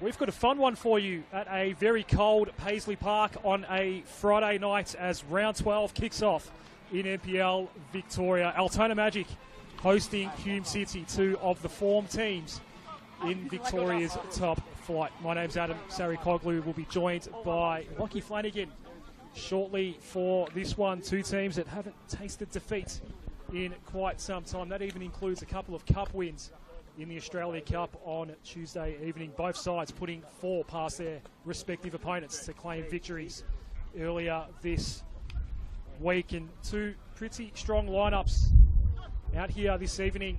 We've got a fun one for you at a very cold Paisley Park on a Friday night as round 12 kicks off in NPL Victoria. Altona Magic hosting Hume City, two of the form teams in Victoria's top flight. My name's Adam Sarikoglu. We'll be joined by Lockie Flanagan shortly for this one. Two teams that haven't tasted defeat in quite some time. That even includes a couple of cup wins in the Australia Cup on Tuesday evening. Both sides putting four past their respective opponents to claim victories earlier this week. And two pretty strong lineups out here this evening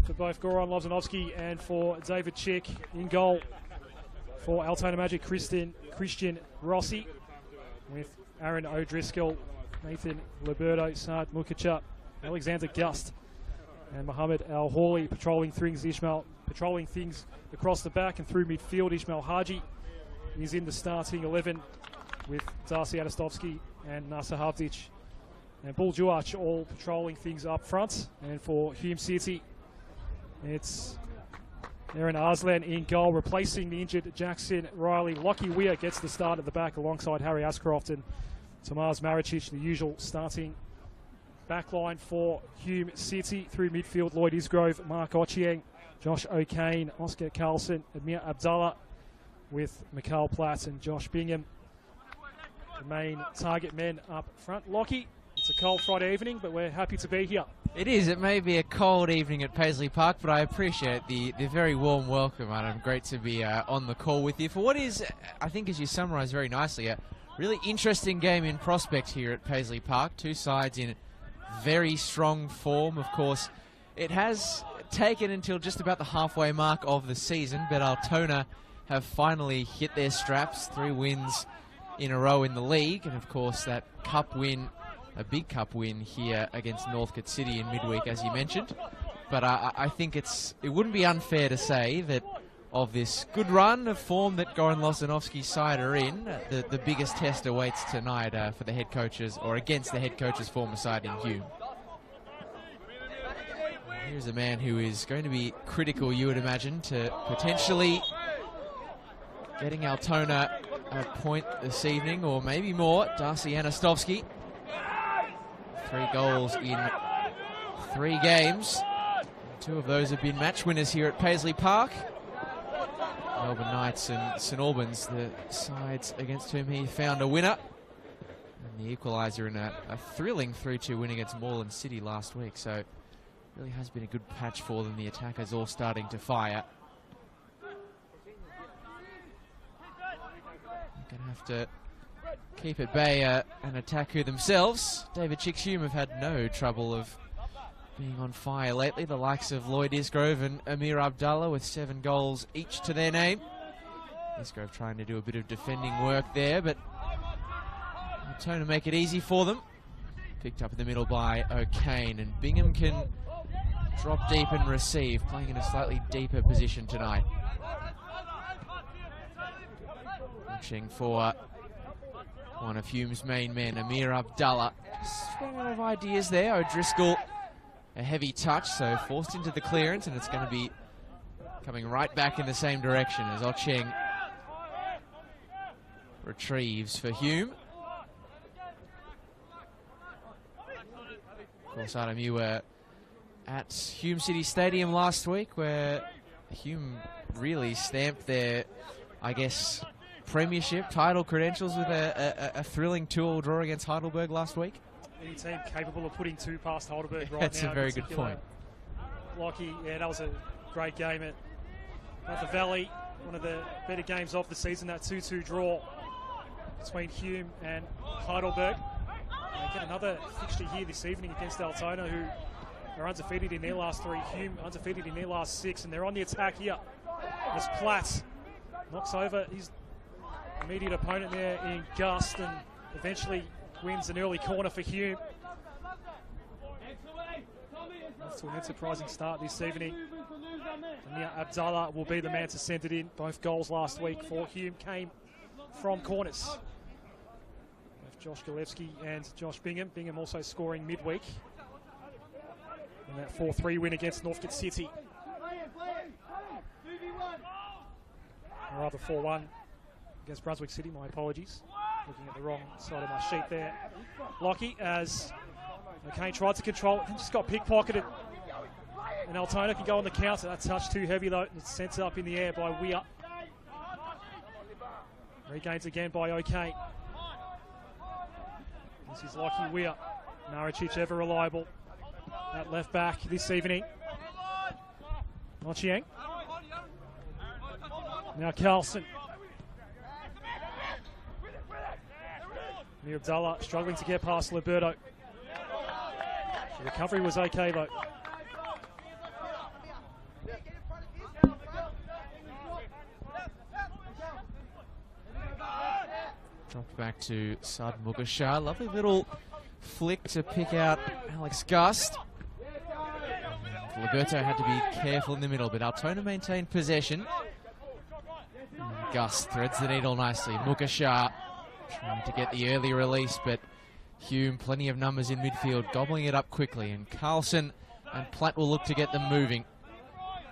for both Goran Lozanowski and for David Chick. In goal for Altona Magic, Christian Rossi, with Aaron O'Driscoll, Nathan Liberto, Saad Mukacha, Alexander Gust, and Mohammed Al-Hawley patrolling things across the back and through midfield. Ismail Haji is in the starting 11 with Darcy Anastovsky and Nasser Havdic and Bull Juach all patrolling things up front. And for Hume City, it's Aaron Arslan in goal, replacing the injured Jackson Riley. Lockie Weir gets the start at the back alongside Harry Ascroft and Tomas Maricic, the usual starting backline for Hume City. Through midfield, Lloyd Isgrove, Mark Ochieng, Josh O'Kane, Oscar Carlson, Amir Abdallah, with Mikhail Platt and Josh Bingham, the main target men up front. Lockie, it's a cold Friday evening, but we're happy to be here. It is. It may be a cold evening at Paisley Park, but I appreciate the very warm welcome, and I'm great to be on the call with you for what is, I think, as you summarised very nicely, a really interesting game in prospect here at Paisley Park. Two sides in very strong form. Of course, it has taken until just about the halfway mark of the season, but Altona have finally hit their straps. 3 wins in a row in the league, and of course that cup win, a big cup win here against Northcote City in midweek, as you mentioned. But I think it wouldn't be unfair to say that of this good run of form that Goran Lozanowski's side are in, the biggest test awaits tonight for the head coaches, or against the head coach's former side in Hume. Here's a man who is going to be critical, you would imagine, to potentially getting Altona a point this evening, or maybe more. Darcy Anastovsky. 3 goals in 3 games. 2 of those have been match winners here at Paisley Park. Melbourne Knights and St Albans, the sides against whom he found a winner. And the equaliser in a thrilling 3-2 win against Moreland City last week. So it really has been a good patch for them. The attackers all starting to fire. Going to have to keep at bay an attacker themselves. David Chick's Hume have had no trouble of being on fire lately. The likes of Lloyd Isgrove and Amir Abdallah with 7 goals each to their name. Isgrove trying to do a bit of defending work there, but Altona make it easy for them. Picked up in the middle by O'Kane, and Bingham can drop deep and receive, playing in a slightly deeper position tonight. Reaching for one of Hume's main men, Amir Abdallah. Running out of ideas there. O'Driscoll, a heavy touch, so forced into the clearance, and it's going to be coming right back in the same direction as Ochieng retrieves for Hume. Of course, Adam, you were at Hume City Stadium last week, where Hume really stamped their, I guess, premiership title credentials with a thrilling 2-2 draw against Heidelberg last week. Any team capable of putting 2 past Heidelberg right That's now. A very good point. Lockie, yeah, that was a great game at the Valley. One of the better games of the season, that 2-2 draw between Hume and Heidelberg. They get another fixture here this evening against Altona, who are undefeated in their last 3. Hume undefeated in their last 6, and they're on the attack here as Platt knocks over his immediate opponent there in Gust, and eventually wins an early corner for Hume. Off to an enterprising start this evening. Amir Abdallah will be the man to send it in. Both goals last week for Hume came from corners. Both Josh Galevsky and Josh Bingham. Bingham also scoring midweek in that 4-3 win against Northcote City. rather 4-1 against Brunswick City. My apologies. Looking at the wrong side of my sheet there. Lockie, as O'Kane tried to control it, just got pickpocketed. And Altona can go on the counter. That touch too heavy though. It's sent up in the air by Weir. Regains again by O'Kane. This is Lockie Weir. Naricic ever reliable. At left back this evening. Ochieng. Now Carlson. Mir Abdallah struggling to get past Liberto. The recovery was okay though. Dropped back to Sad Mugashar. Lovely little flick to pick out Alex Gust. Liberto had to be careful in the middle, but Altona maintained possession. And Gust threads the needle nicely. Mugashar trying to get the early release, but Hume, plenty of numbers in midfield, gobbling it up quickly. And Carlson and Platt will look to get them moving.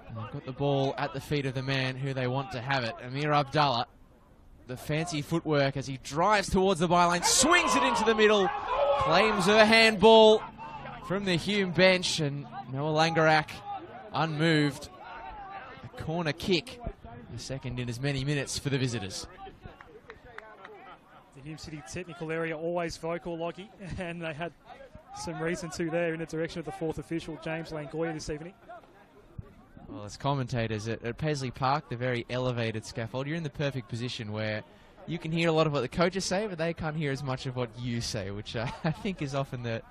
And they've got the ball at the feet of the man who they want to have it, Amir Abdallah. The fancy footwork as he drives towards the byline, swings it into the middle, claims a handball from the Hume bench, and Noah Langarak unmoved. A corner kick, the second in as many minutes for the visitors. The Hume City technical area always vocal, Lockie, and they had some reason to there in the direction of the fourth official, James Langoya, this evening. Well, as commentators at Paisley Park, the very elevated scaffold, you're in the perfect position where you can hear a lot of what the coaches say, but they can't hear as much of what you say, which I think is often the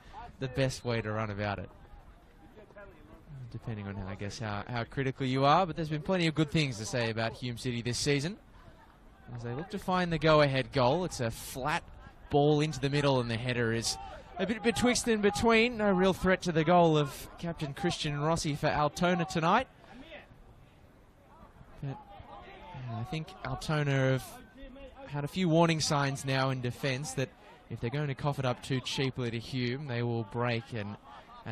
best way to run about it. Depending on how critical you are, but there's been plenty of good things to say about Hume City this season. As they look to find the go-ahead goal, it's a flat ball into the middle, and the header is a bit betwixt and between. No real threat to the goal of Captain Christian Rossi for Altona tonight. But I think Altona have had a few warning signs now in defence that if they're going to cough it up too cheaply to Hume, they will break and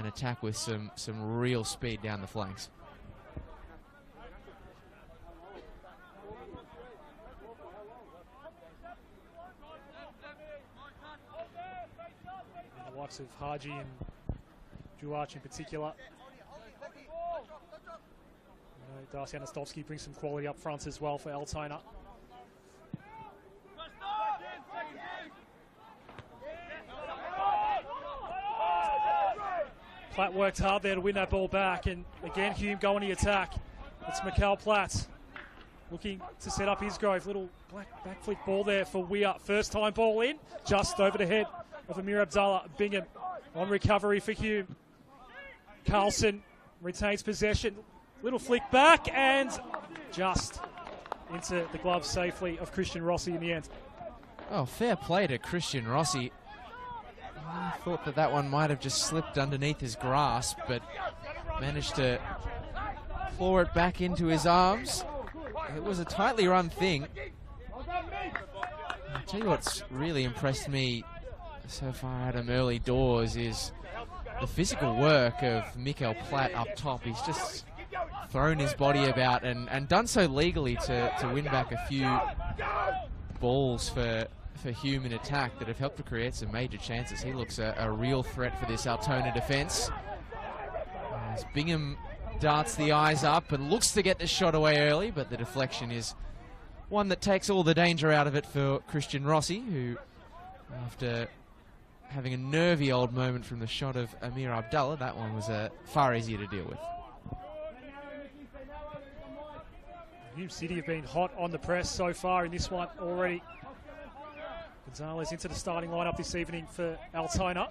attack with some real speed down the flanks. The likes of Haji and Juarch in particular. Darcy Anastovsky brings some quality up front as well for Altona. Platt worked hard there to win that ball back, and again Hume go on the attack. It's Mikhail Platt looking to set up Isgrove. Little back flick ball there for Weir. First time ball in, just over the head of Amir Abdallah. Bingham on recovery for Hume. Carlson retains possession. Little flick back and just into the gloves safely of Christian Rossi in the end. Oh, fair play to Christian Rossi. I thought that one might have just slipped underneath his grasp, but managed to claw it back into his arms. It was a tightly run thing. I'll tell you what's really impressed me so far out of early doors is the physical work of Mikhail Platt up top. He's just thrown his body about and done so legally to win back a few balls for Hume in attack that have helped to create some major chances. He looks a real threat for this Altona defence. As Bingham darts the eyes up and looks to get the shot away early, but the deflection is one that takes all the danger out of it for Christian Rossi, who, after having a nervy old moment from the shot of Amir Abdallah, that one was far easier to deal with. Hume City have been hot on the press so far in this one already. Gonzalez into the starting lineup this evening for Altona.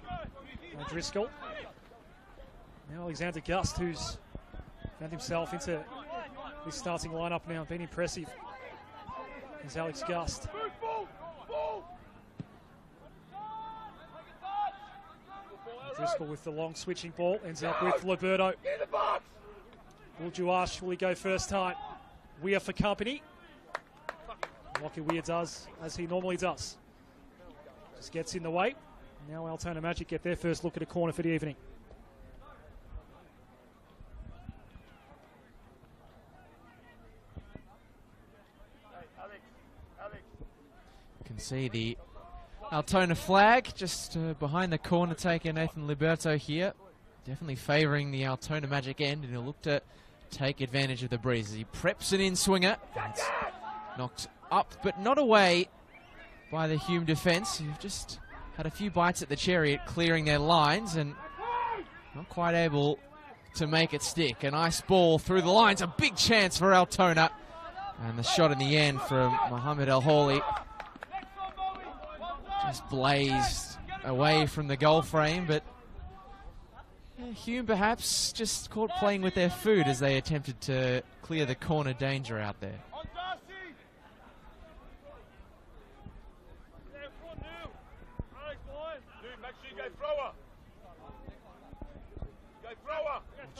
Driscoll. Now Alexander Gust, who's found himself into this starting lineup now, been impressive. Here's Alex Gust. Driscoll with the long switching ball, ends up with Liberto. Will Juarch, will he go first time? Weir for company. Lockie Weir does as he normally does. Just gets in the way. Now Altona Magic get their first look at a corner for the evening. can see the Altona flag just behind the corner taker, Nathan Liberto here. Definitely favouring the Altona Magic end, and he'll look to take advantage of the breeze as he preps an in-swinger. It's knocked up, but not away by the Hume defence, who've just had a few bites at the cherry at clearing their lines and not quite able to make it stick. A nice ball through the lines, a big chance for Altona. And the shot in the end from Mohammed El Hawley just blazed away from the goal frame, but Hume perhaps just caught playing with their food as they attempted to clear the corner danger out there.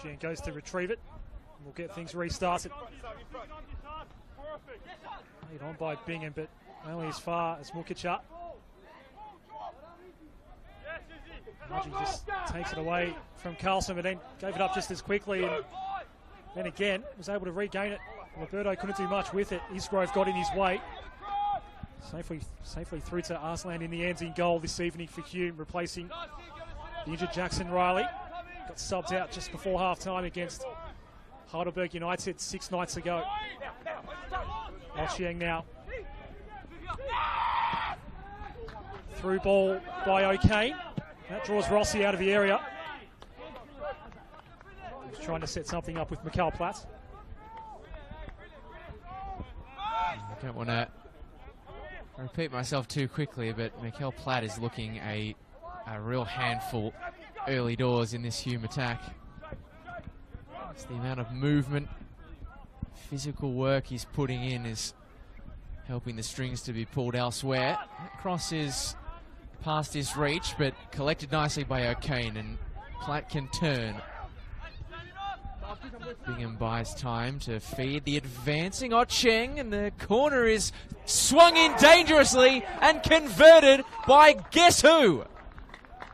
Gian goes to retrieve it. We'll get things restarted. Laid on by Bingham, but only as far as Mukicha. Margie just takes it away from Carlson, but then gave it up just as quickly. And then again, was able to regain it. Liberto couldn't do much with it. Isgrove got in his way. Safely through to Arslan in the end, in goal this evening for Hume, replacing the injured Jackson Riley. Got subbed out just before half-time against Heidelberg United 6 nights ago. Ochieng now. Through ball by O'Kane. That draws Rossi out of the area. He's trying to set something up with Mikkel Platt. I don't want to repeat myself too quickly, but Mikkel Platt is looking a real handful early doors in this Hume attack. It's the amount of movement, physical work he's putting in is helping the strings to be pulled elsewhere. That cross is past his reach, but collected nicely by O'Kane, and Platt can turn. Bingham buys time to feed the advancing Ochieng, and the corner is swung in dangerously and converted by guess who?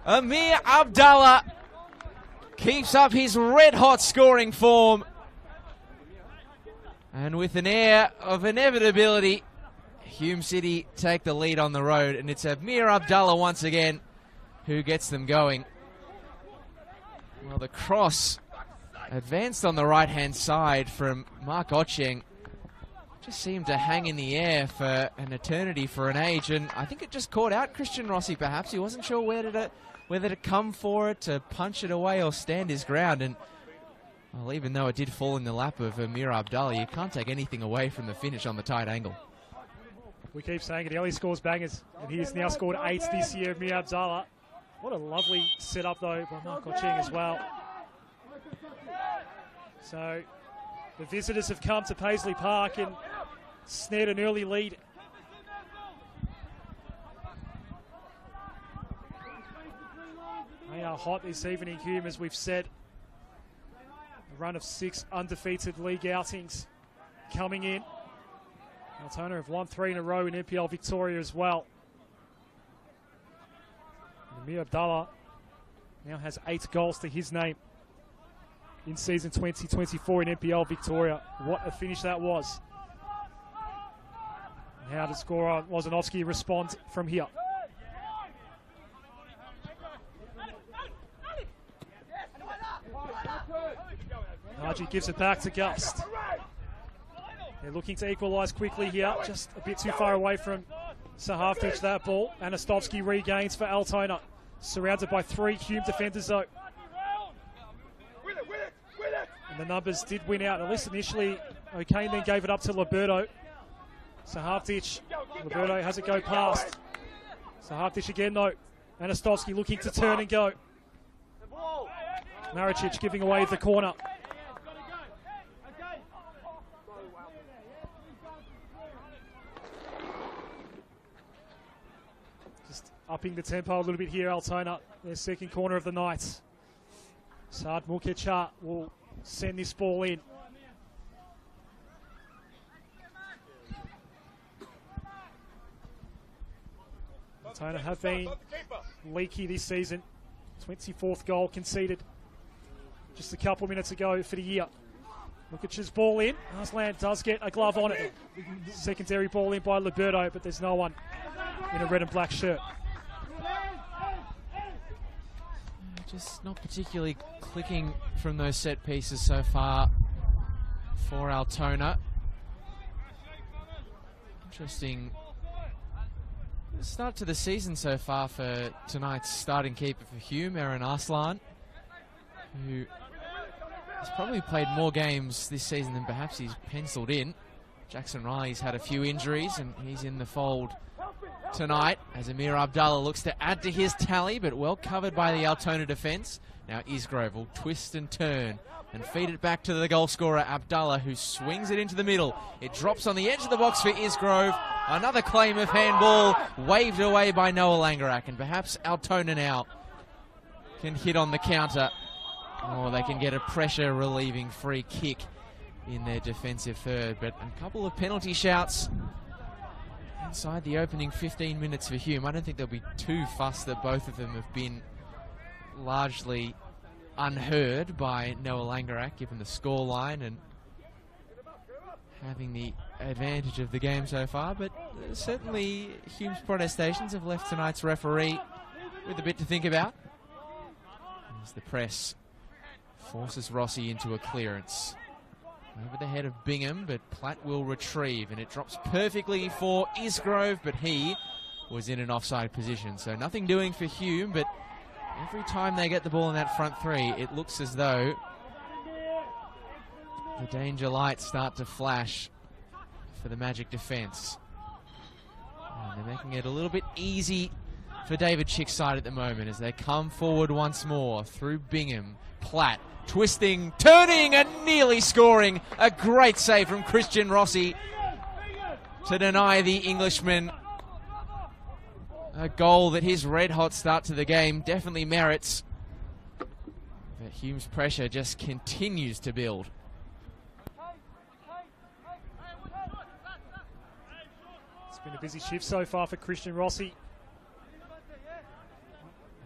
Amir Abdallah keeps up his red-hot scoring form, and with an air of inevitability, Hume City take the lead on the road, and it's Amir Abdallah once again who gets them going. Well, the cross advanced on the right-hand side from Mark Ochieng just seemed to hang in the air for an eternity, for an age, and I think it just caught out Christian Rossi perhaps. He wasn't sure whether to come for it, to punch it away, or stand his ground. And well, even though it did fall in the lap of Amir Abdallah, you can't take anything away from the finish on the tight angle. We keep saying it, he only scores bangers, and he has now scored 8 this year, Amir Abdallah. What a lovely setup though by Mark Ochieng as well. So the visitors have come to Paisley Park and snared an early lead. They are hot this evening, Hume, as we've said. A run of 6 undefeated league outings coming in. Altona have won 3 in a row in NPL Victoria as well. Amir Abdallah now has 8 goals to his name in season 2024 in NPL Victoria. What a finish that was. And how does scorer Lozanovsky respond from here? Margie gives it back to Gust. They're looking to equalise quickly here, just a bit too far away from Sahavdic, that ball. Anastovsky regains for Altona, surrounded by 3 Hume defenders though. And the numbers did win out, at least initially. O'Kane then gave it up to Liberto. Sahavdic, Liberto has it go past. Sahavdic again though. Anastovsky looking to turn and go. Maricic giving away the corner. Just upping the tempo a little bit here, Altona, their second corner of the night. Saad Mukicha will send this ball in. Altona have been leaky this season. 24th goal conceded just a couple of minutes ago for the year. Mukic's ball in. Arslan does get a glove on it. Secondary ball in by Liberto, but there's no one in a red and black shirt. Just not particularly clicking from those set pieces so far for Altona. Interesting start to the season so far for tonight's starting keeper for Hume, Aaron Arslan, who has probably played more games this season than perhaps he's penciled in. Jackson Riley's had a few injuries and he's in the fold tonight as Amir Abdallah looks to add to his tally, but well covered by the Altona defence. Now Isgrove will twist and turn and feed it back to the goal scorer Abdallah, who swings it into the middle. It drops on the edge of the box for Isgrove. Another claim of handball waved away by Noah Langerak, and perhaps Altona now can hit on the counter, or they can get a pressure relieving free kick in their defensive third. But a couple of penalty shouts inside the opening 15 minutes for Hume. I don't think they'll be too fussed that both of them have been largely unheard by Noah Langerak, given the scoreline and having the advantage of the game so far. But certainly Hume's protestations have left tonight's referee with a bit to think about, as the press forces Rossi into a clearance over the head of Bingham, but Platt will retrieve, and it drops perfectly for Isgrove, but he was in an offside position. So nothing doing for Hume, but every time they get the ball in that front three, it looks as though the danger lights start to flash for the Magic defence. And they're making it a little bit easy for David Chick's side at the moment as they come forward once more through Bingham. Platt twisting, turning, and nearly scoring. A great save from Christian Rossi to deny the Englishman a goal that his red-hot start to the game definitely merits. But Hume's pressure just continues to build. It's been a busy shift so far for Christian Rossi.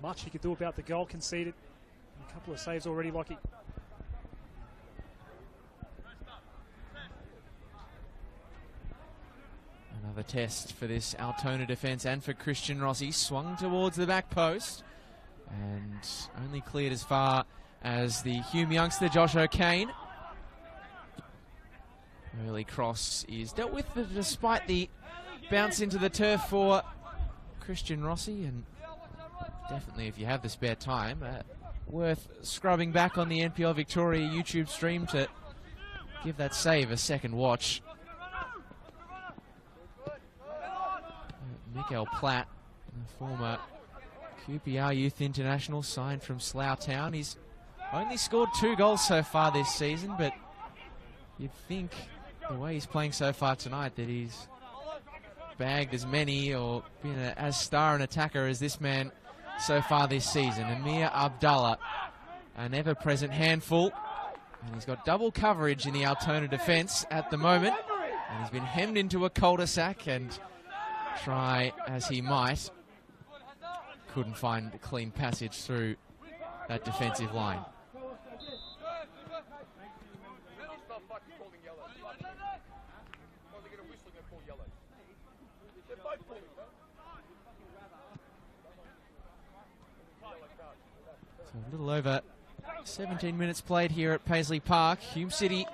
Much he could do about the goal conceded. A couple of saves already, Lockie. Another test for this Altona defence and for Christian Rossi. Swung towards the back post and only cleared as far as the Hume youngster Josh O'Kane. Early cross is dealt with despite the bounce into the turf for Christian Rossi, and definitely, if you have the spare time, worth scrubbing back on the NPL Victoria YouTube stream to give that save a second watch. Mikael Platt, the former QPR Youth International, signed from Slough Town. He's only scored 2 goals so far this season, but you'd think the way he's playing so far tonight that he's bagged as many or been as star an attacker as this man so far this season. Amir Abdallah, an ever-present handful, and he's got double coverage in the Altona defence at the moment, and he's been hemmed into a cul-de-sac, and try as he might, couldn't find a clean passage through that defensive line. So a little over 17 minutes played here at Paisley Park. Hume City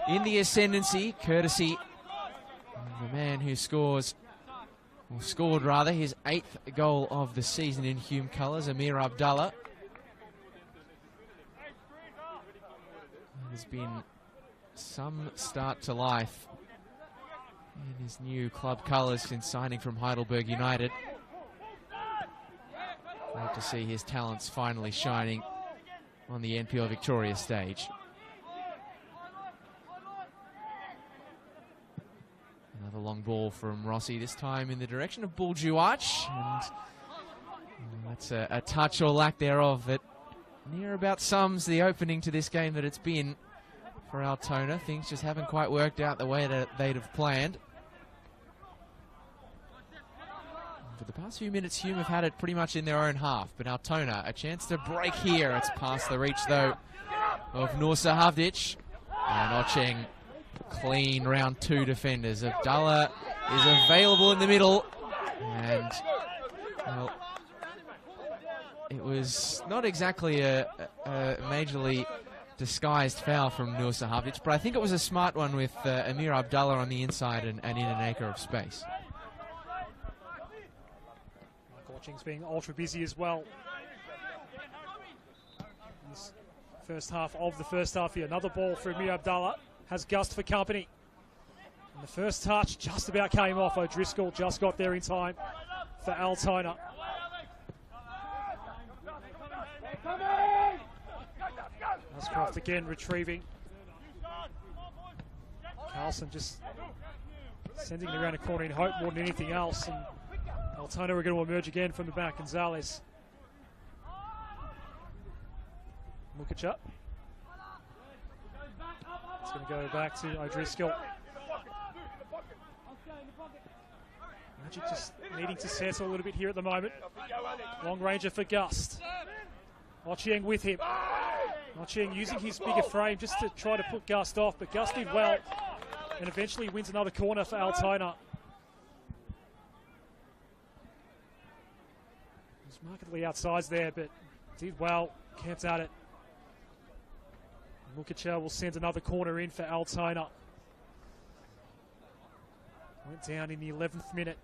in the ascendancy, courtesy of the man who scored rather, his 8th goal of the season in Hume colours, Amir Abdallah. There's been some start to life in his new club colours since signing from Heidelberg United. Great to see his talents finally shining on the NPL Victoria stage. Another long ball from Rossi, this time in the direction of Buljuach, and that's a touch or lack thereof that near about sums the opening to this game that it's been for Altona. Things just haven't quite worked out the way that they'd have planned. For the past few minutes, Hume have had it pretty much in their own half, but Altona, a chance to break here. It's past the reach, though, of Nursa Havdic, and Ocheng. Clean round 2 defenders. Abdallah is available in the middle, And, well, it was not exactly a majorly disguised foul from Nur Sahavic, but I think it was a smart one with Amir Abdallah on the inside and in an acre of space. Gorching's being ultra busy as well. This first half of the first half here. Another ball for Amir Abdallah. Has Gust for company. And the first touch just about came off. O'Driscoll just got there in time for Altona. Ascroft again retrieving. Carlson just sending it around a corner in hope more than anything else. And Altona are going to emerge again from the back. Gonzalez. Mukacha. It's going to go back to O'Driscoll. Magic just needing to settle a little bit here at the moment. Long ranger for Gust. Ochieng with him. Ochieng using his bigger frame just to try to put Gust off, but Gust did well and eventually wins another corner for Altona. He's markedly outsized there, but did well, kept at it. Mukacha will send another corner in for Altona. Went down in the 11th minute.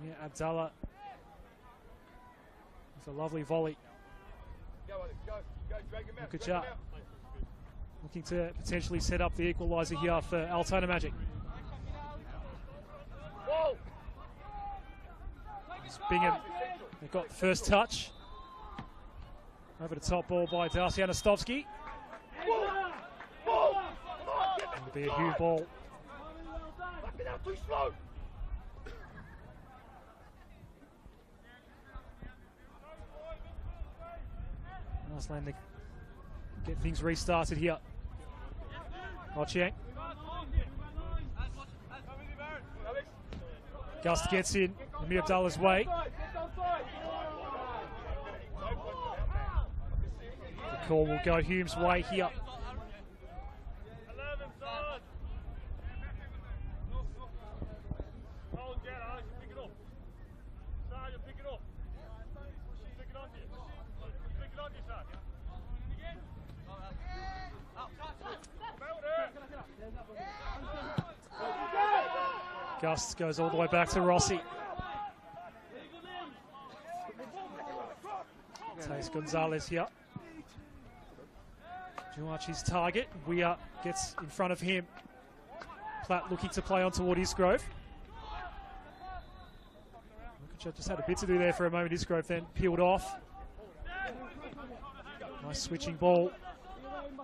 Yeah, Abdallah with a lovely volley. Mukacha looking to potentially set up the equaliser here for Altona Magic. It's Bingham. They've got the first touch. Over the top ball by Darcy Anastovsky. It'll be a Hume ball. Nice land to get things restarted here. Ochieng. Gust gets in. Amir Abdallah's way. The call will go Hume's way here. Gust goes all the way back to Rossi. Takes Gonzalez here. Juarchi's target. Weir gets in front of him. Platt looking to play on toward Isgrove. Just had a bit to do there for a moment. Isgrove then peeled off. Nice switching ball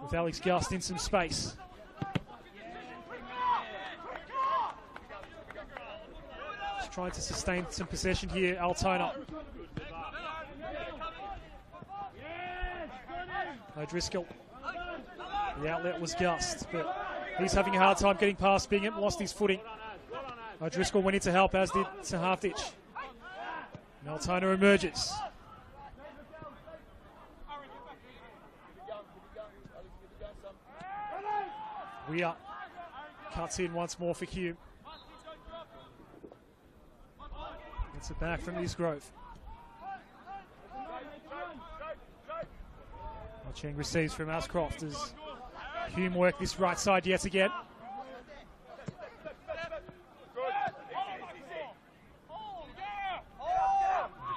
with Alex Gust in some space. Just trying to sustain some possession here, Altona. O'Driscoll. The outlet was Gust, but he's having a hard time getting past Bingham. Lost his footing. O'Driscoll went in to help, as did Sahavdic. And Altona emerges. Weir cuts in once more for Hume. Gets it back from Isgrove. Cheng receives from Ascroft as Hume work this right side yet again.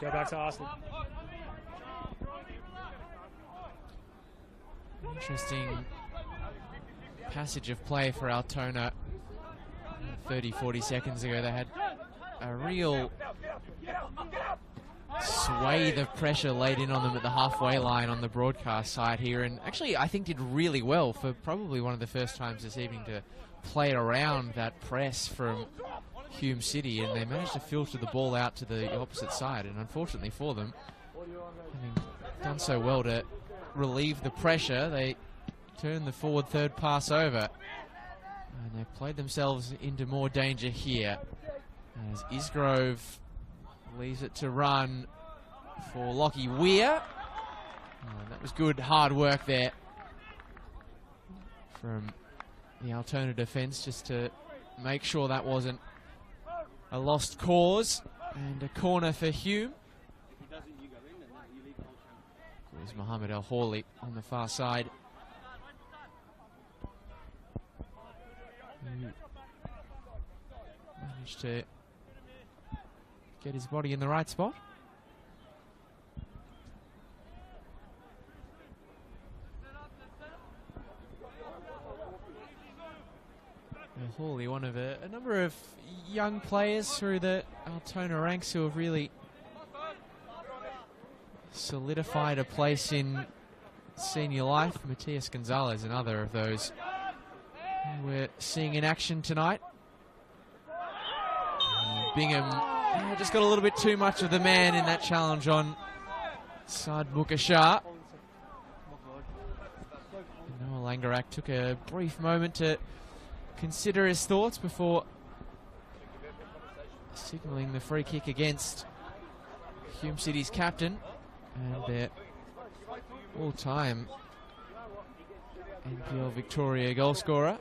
Go back to Arsenal. Interesting passage of play for Altona. 30-40 seconds ago they had a real swathe of pressure laid in on them at the halfway line on the broadcast side here, and actually I think did really well for probably one of the first times this evening to play around that press from Hume City, and they managed to filter the ball out to the opposite side, and unfortunately for them, having done so well to relieve the pressure, they turned the forward third pass over, and they played themselves into more danger here as Isgrove leaves it to run for Lockie Weir. That was good hard work there from the Altona defence just to make sure that wasn't a lost cause and a corner for Hume. There's Mohammed El Hawley on the far side. Managed to get his body in the right spot. Hawley, one of a number of young players through the Altona ranks who have really solidified a place in senior life. Matias Gonzalez, another of those we're seeing in action tonight. Bingham just got a little bit too much of the man in that challenge on Saad Bukashar. Noah Langerak took a brief moment to consider his thoughts before signalling the free kick against Hume City's captain and their all-time NPL Victoria goalscorer.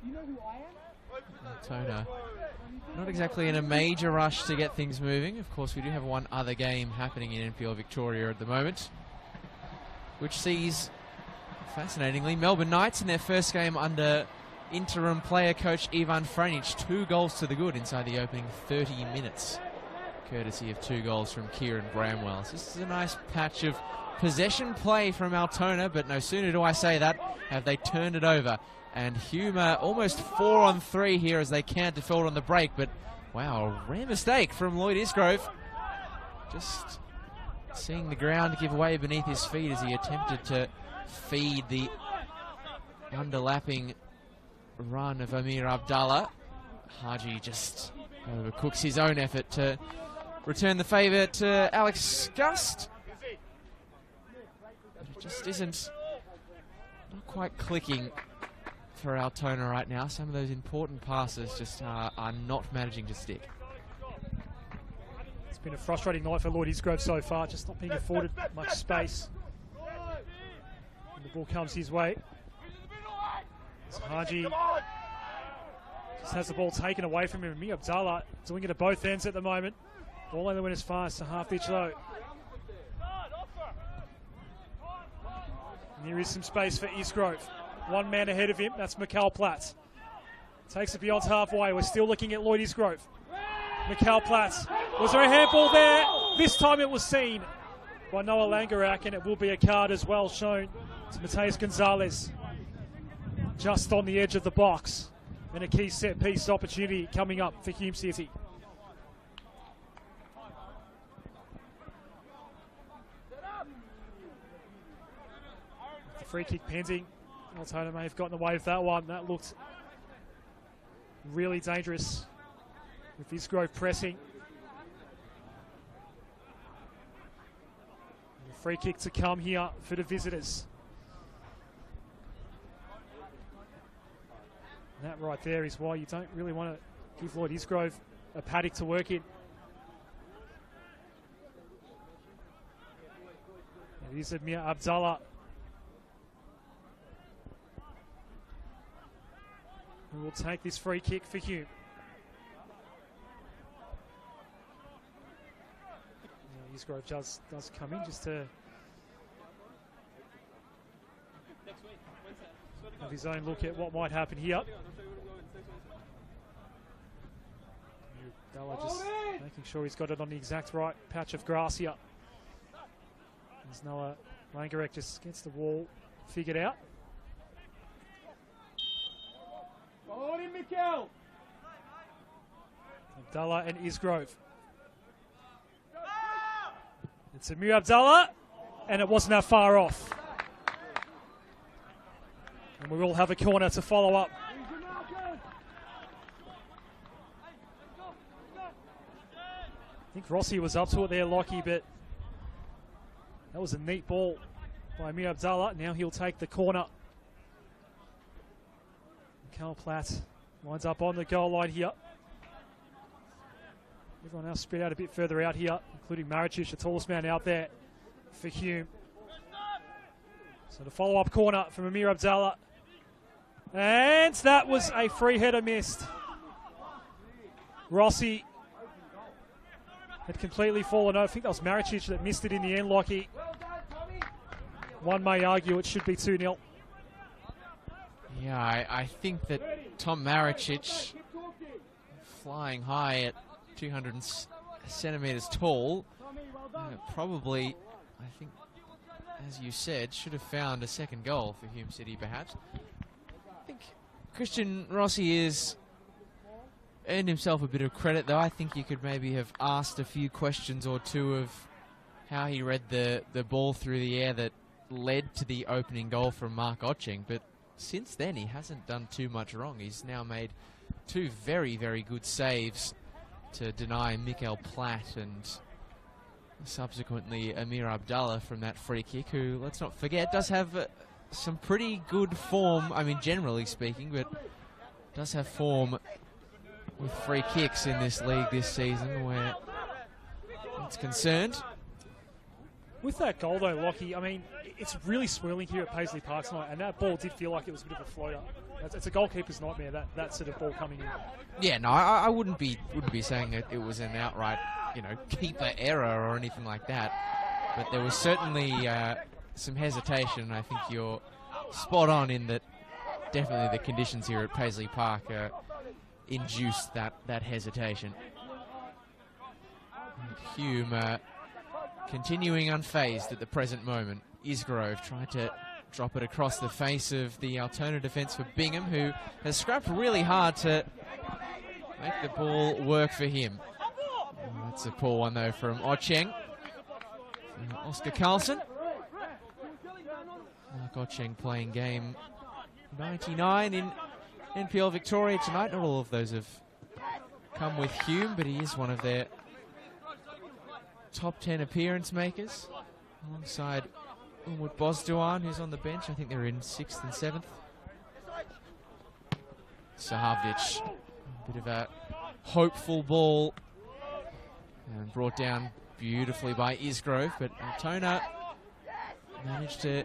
You know who I am? Altona not exactly in a major rush to get things moving. Of course, we do have one other game happening in NPL Victoria at the moment, which sees, fascinatingly, Melbourne Knights in their first game under interim player coach Ivan Franic, 2 goals to the good inside the opening 30 minutes, courtesy of 2 goals from Kieran Bramwell. So this is a nice patch of possession play from Altona, but no sooner do I say that, have they turned it over. And Hume almost 4-on-3 here as they can't defend on the break, but wow, a rare mistake from Lloyd Isgrove. Just seeing the ground give way beneath his feet as he attempted to feed the underlapping run of Amir Abdallah. Haji just overcooks his own effort to return the favour to Alex Gust. But it just isn't not quite clicking for Altona right now. Some of those important passes just are not managing to stick. It's been a frustrating night for Lloyd Isgrove so far, just not being afforded much space. And the ball comes his way. Haji just has the ball taken away from him. Amir Abdallah doing it at both ends at the moment. Ball only went as far as to half pitch low. And there is some space for Isgrove. One man ahead of him, that's Mikal Platz. Takes it beyond halfway. We're still looking at Lloyd Isgrove. Mikal Platz. Was there a handball there? This time it was seen by Noah Langerak, and it will be a card as well shown to Matias Gonzalez. Just on the edge of the box. And a key set piece opportunity coming up for Hume City. The free kick pending. Altona may have gotten away with that one. That looked really dangerous with Isgrove pressing. And the free kick to come here for the visitors. And that right there is why you don't really want to give Lloyd Isgrove a paddock to work in. It is Amir Abdallah who will take this free kick for Hume. Isgrove does come in just to have his own look at what might happen here. Abdallah just making sure he's got it on the exact right patch of grass here. There's Noah Langerak just gets the wall figured out. Abdallah and Isgrove. It's Amir Abdallah, and it wasn't that far off. And we will have a corner to follow up. I think Rossi was up to it there, Lockie, but that was a neat ball by Amir Abdallah. Now he'll take the corner. Mikal Platz lines up on the goal line here. Everyone else spread out a bit further out here, including Maricic, the tallest man out there for Hume. So the follow-up corner from Amir Abdallah. And that was a free header missed. Rossi had completely fallen over. I think that was Maricic that missed it in the end, Lockie. One may argue it should be 2-0. Yeah, I think that Tom Maricic, flying high at 200 centimetres tall, probably, I think, as you said, should have found a second goal for Hume City, perhaps. I think Christian Rossi has earned himself a bit of credit, though. I think you could maybe have asked a few questions or two of how he read the ball through the air that led to the opening goal from Mark Ocheng, but since then he hasn't done too much wrong. He's now made two very, very good saves to deny Mikael Platt and subsequently Amir Abdallah from that free kick, who, let's not forget, does have some pretty good form, I mean generally speaking, but does have form with free kicks in this league this season where it's concerned. With that goal though, Lockie, I mean, it's really swirling here at Paisley Park tonight, and that ball did feel like it was a bit of a floater. It's a goalkeeper's nightmare, that sort of ball coming in. Yeah, no, I wouldn't be saying that it was an outright, keeper error or anything like that. But there was certainly some hesitation. I think you're spot on in that. Definitely the conditions here at Paisley Park induced that hesitation. And Hume continuing unfazed at the present moment. Isgrove tried to drop it across the face of the Altona defence for Bingham, who has scrapped really hard to make the ball work for him. That's a poor one, though, from Ocheng. Oscar Carlson. Mark Ocheng playing game 99 in NPL Victoria tonight. Not all of those have come with Hume, but he is one of their top 10 appearance makers, alongside Umut Bozdoğan, who's on the bench. I think they're in 6th and 7th. Sahavic, a bit of a hopeful ball, and brought down beautifully by Isgrove, but Altona managed to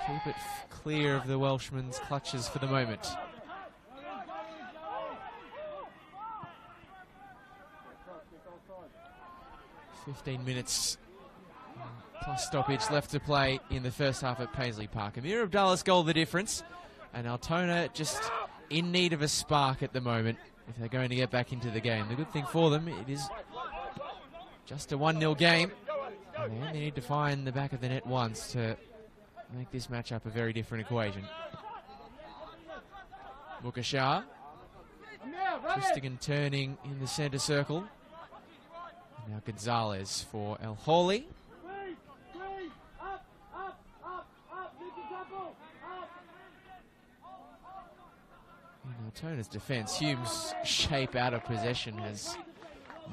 keep it clear of the Welshman's clutches for the moment. "15 minutes plus stoppage left to play in the first half at Paisley Park. Amir Abdallah's goal the difference, and Altona just in need of a spark at the moment if they're going to get back into the game. The good thing for them, it is just a 1-0 game, and they only need to find the back of the net once to make this matchup a very different equation. Mukashar twisting and turning in the centre circle. And now Gonzalez for El Holy. In Altona's defence, Hume's shape out of possession has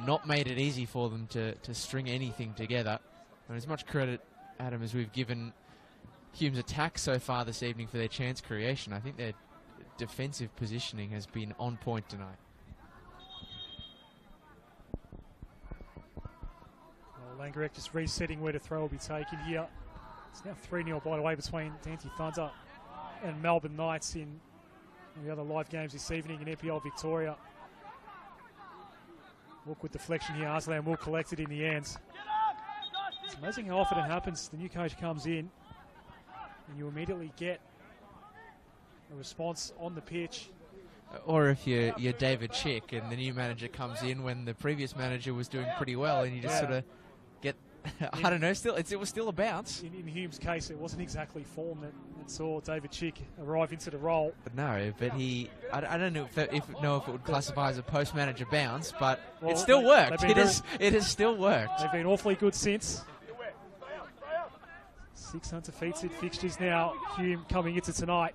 not made it easy for them to string anything together. And as much credit, Adam, as we've given Hume's attack so far this evening for their chance creation, I think their defensive positioning has been on point tonight. Well, Langorek just resetting where the throw will be taken here. It's now 3-0 by the way between Dante Thunder and Melbourne Knights in the other live games this evening in NPL Victoria. Awkward deflection here. Arslan will collect it in the end. It's amazing how often it happens. The new coach comes in and you immediately get a response on the pitch. Or if you're David Chick and the new manager comes in when the previous manager was doing pretty well, and you just sort of get, I don't know, it was still a bounce. In Hume's case, it wasn't exactly form that saw David Chick arrive into the role. But no, but I don't know if it would classify as a post-manager bounce, but it still worked. It has still worked. They've been awfully good since. 6 undefeated fixtures now, Hume coming into tonight.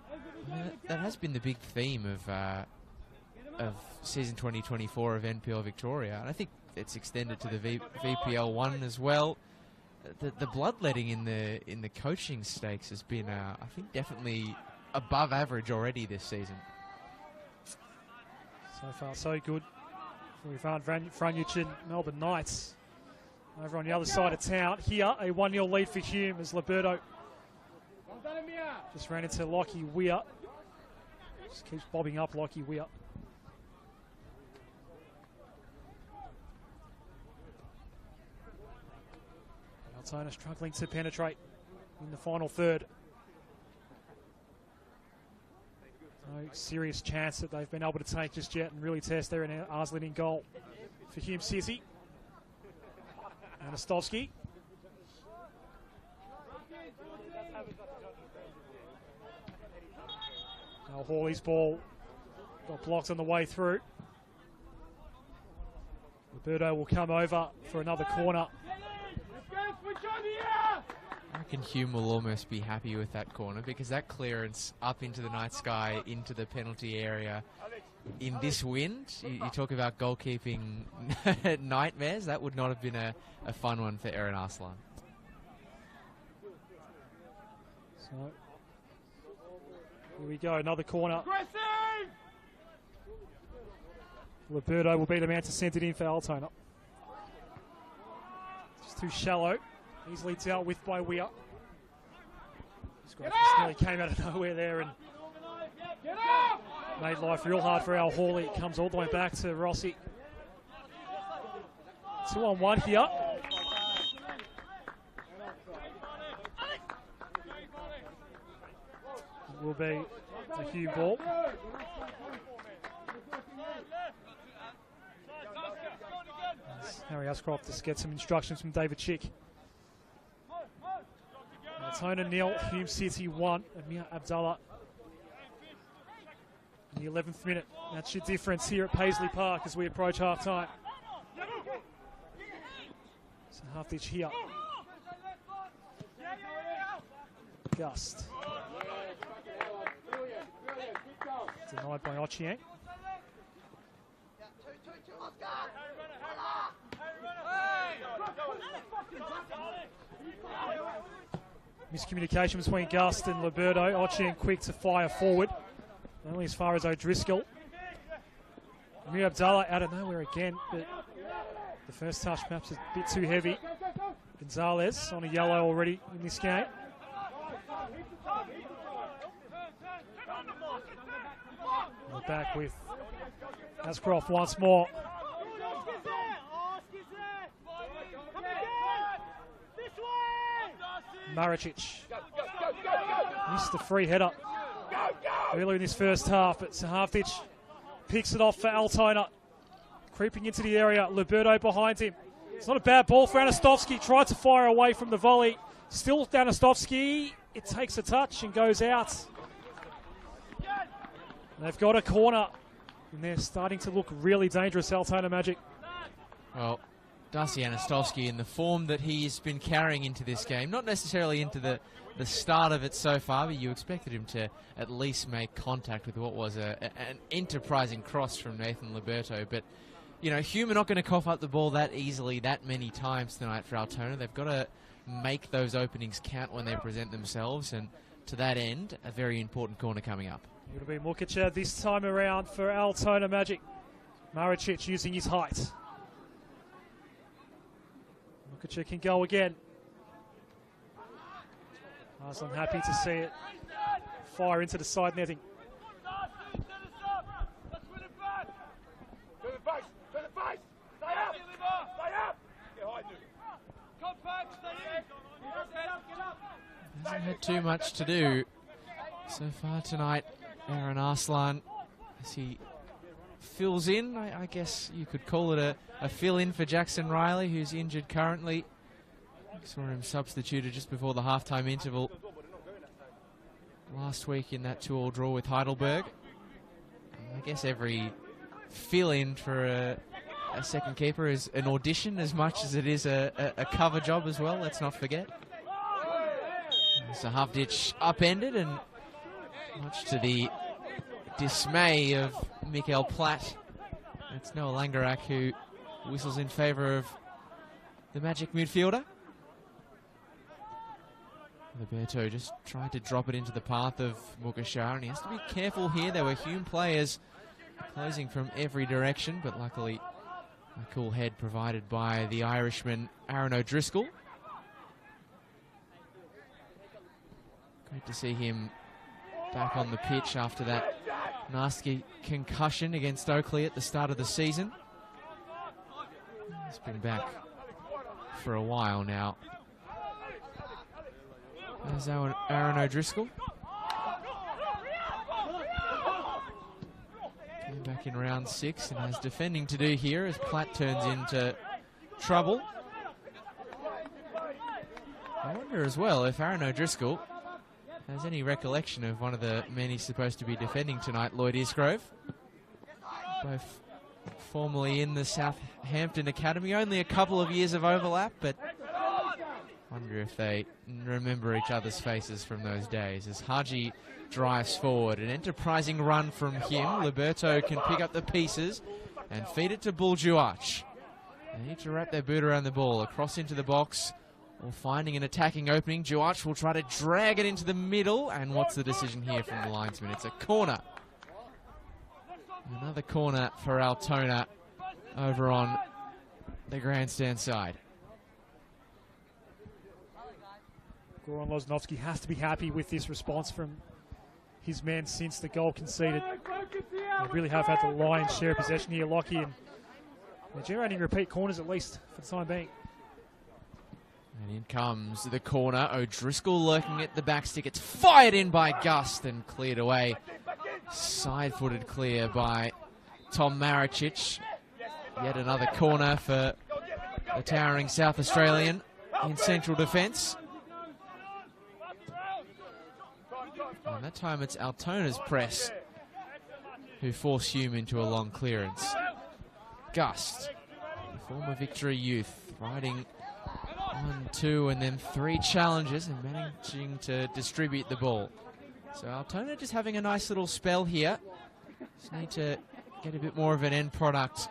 That has been the big theme of season 2024 of NPL Victoria, and I think it's extended to the VPL 1 as well. The bloodletting in the coaching stakes has been, I think, definitely above average already this season. So far, so good We've found Franjic and Melbourne Knights over on the other side of town. Here, a 1-0 lead for Hume as Liberto just ran into Lockie Weir. Just keeps bobbing up Lockie Weir. Altona struggling to penetrate in the final third. No serious chance that they've been able to take just yet and really test there. And Arslan in goal for Hume City. Anastovsky. Now Hawley's ball got blocked on the way through. Roberto will come over for another corner. I reckon Hume will almost be happy with that corner, because that clearance up into the night sky, into the penalty area, in this wind, you talk about goalkeeping nightmares, that would not have been a fun one for Aaron Arslan. So, here we go, another corner. Liberto will be the man to send it in for Altona. Just too shallow. Easily dealt with by Weir. Isgrove just nearly came out of nowhere there and made life real hard for Al Hawley. Comes all the way back to Rossi. 2-on-1 here. It will be a Hume ball. Harry Ascroft just gets some instructions from David Chick. Altona 0, Hume City 1. Amir Abdallah in the 11th minute. That's your difference here at Paisley Park as we approach half time. So half ditch here. Gust. Denied by Ochieng. Miscommunication between Gust and Liberto. Ochieng quick to fire forward. Only as far as O'Driscoll. Amir Abdallah out of nowhere again, but the first touch perhaps a bit too heavy. Gonzalez on a yellow already in this game. We're back with Ascroft once more. Maricic missed the free header earlier in this first half, but Sahavdic picks it off for Altona. Creeping into the area, Liberto behind him. It's not a bad ball for Anastovsky. Tried to fire away from the volley. Still Anastovsky. It takes a touch and goes out. They've got a corner, and they're starting to look really dangerous, Altona Magic. Well, Darcy Anastovsky, in the form that he's been carrying into this game, not necessarily into the start of it so far, but you expected him to at least make contact with what was an enterprising cross from Nathan Liberto. But, you know, Hume are not going to cough up the ball that easily, that many times tonight for Altona. They've got to make those openings count when they present themselves, and to that end, a very important corner coming up. It'll be Mukic this time around for Altona Magic. Maricic using his height. Mukic can go again. Arslan happy to see it fire into the side netting. Hasn't had too much to do so far tonight, Aaron Arslan, as he fills in. I guess you could call it a fill-in for Jackson Riley, who's injured currently. Saw him substituted just before the halftime interval last week in that 2-2 draw with Heidelberg. I guess every fill-in for a second keeper is an audition as much as it is a cover job as well, let's not forget. So Havdic upended, and much to the dismay of Mikael Platt, it's Noah Langerak who whistles in favour of the Magic midfielder. Liberto just tried to drop it into the path of Mukashar, and he has to be careful here. There were Hume players closing from every direction, but luckily A cool head provided by the Irishman Aaron O'Driscoll. Great to see him back on the pitch after that nasty concussion against Oakley at the start of the season. He's been back for a while now. There's Aaron O'Driscoll. Came back in round 6 and has defending to do here as Platt turns into trouble. I wonder as well if Aaron O'Driscoll has any recollection of one of the men he's supposed to be defending tonight, Lloyd Isgrove. Both formerly in the Southampton Academy. Only a couple of years of overlap, but wonder if they remember each other's faces from those days. As Haji drives forward, an enterprising run from him. Liberto can pick up the pieces and feed it to Buljuach. They need to wrap their boot around the ball, across into the box, or finding an attacking opening. Juach will try to drag it into the middle, and what's the decision here from the linesman? It's a corner. Another corner for Altona over on the grandstand side. Goran Loznovsky has to be happy with this response from his men since the goal conceded. They really have had the lion's share of possession here, Lockie, and they're generating repeat corners at least for the time being. And in comes the corner. O'Driscoll lurking at the back stick. It's fired in by Gust and cleared away. Side-footed clear by Tom Maricic. Yet another corner for the towering South Australian in central defence. And that time it's Altona's press who force Hume into a long clearance. Gust, the former Victory youth, riding 1, 2 and then 3 challenges and managing to distribute the ball. So Altona just having a nice little spell here. Just need to get a bit more of an end product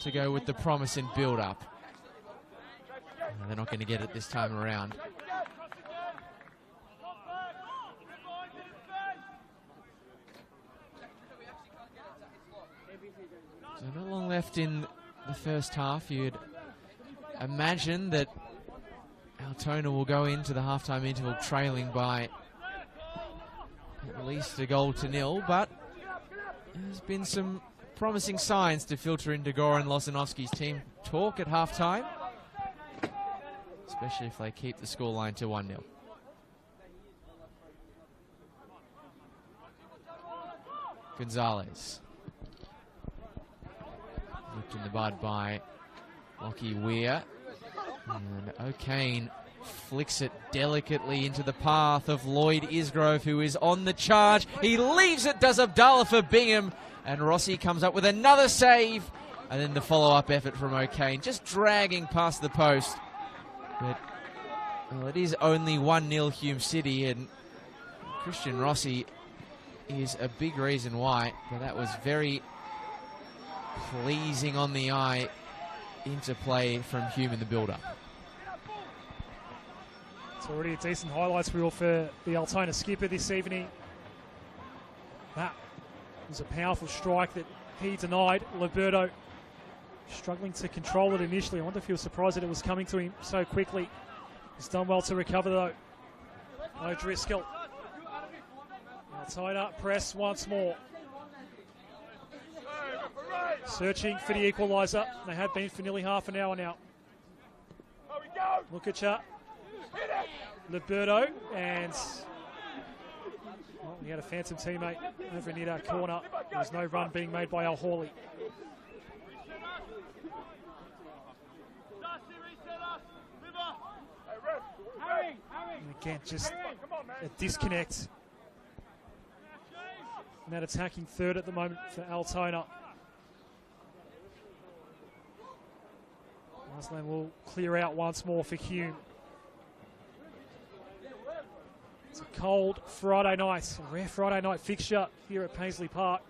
to go with the promise and build up. They're not going to get it this time around. So not long left in the first half. You'd imagine that Altona will go into the halftime interval trailing by at least 1-0, but there's been some promising signs to filter into Goran Lozanovsky's team talk at halftime, especially if they keep the scoreline to 1-0. Gonzalez. Looked in the bud by Lockie Weir. And O'Kane flicks it delicately into the path of Lloyd Isgrove, who is on the charge. He leaves it, does Abdallah for Bingham, and Rossi comes up with another save. And then the follow-up effort from O'Kane, just dragging past the post. But well, it is only 1-0 Hume City, and Christian Rossi is a big reason why. But that was very pleasing on the eye interplay from Hume in the build-up. It's already a decent highlights reel for the Altona skipper this evening. That was a powerful strike that he denied. Liberto struggling to control it initially. I wonder if he was surprised that it was coming to him so quickly. He's done well to recover though. O'Driscoll. Altona press once more. Searching for the equaliser. They have been for nearly half an hour now. Lukacha. Liberto, and well, he had a phantom teammate over near that corner. There was no run being made by Al Hawley. And again, just a disconnect in that attacking third at the moment for Altona. Aslan will clear out once more for Hume. It's a cold Friday night, a rare Friday night fixture here at Paisley Park.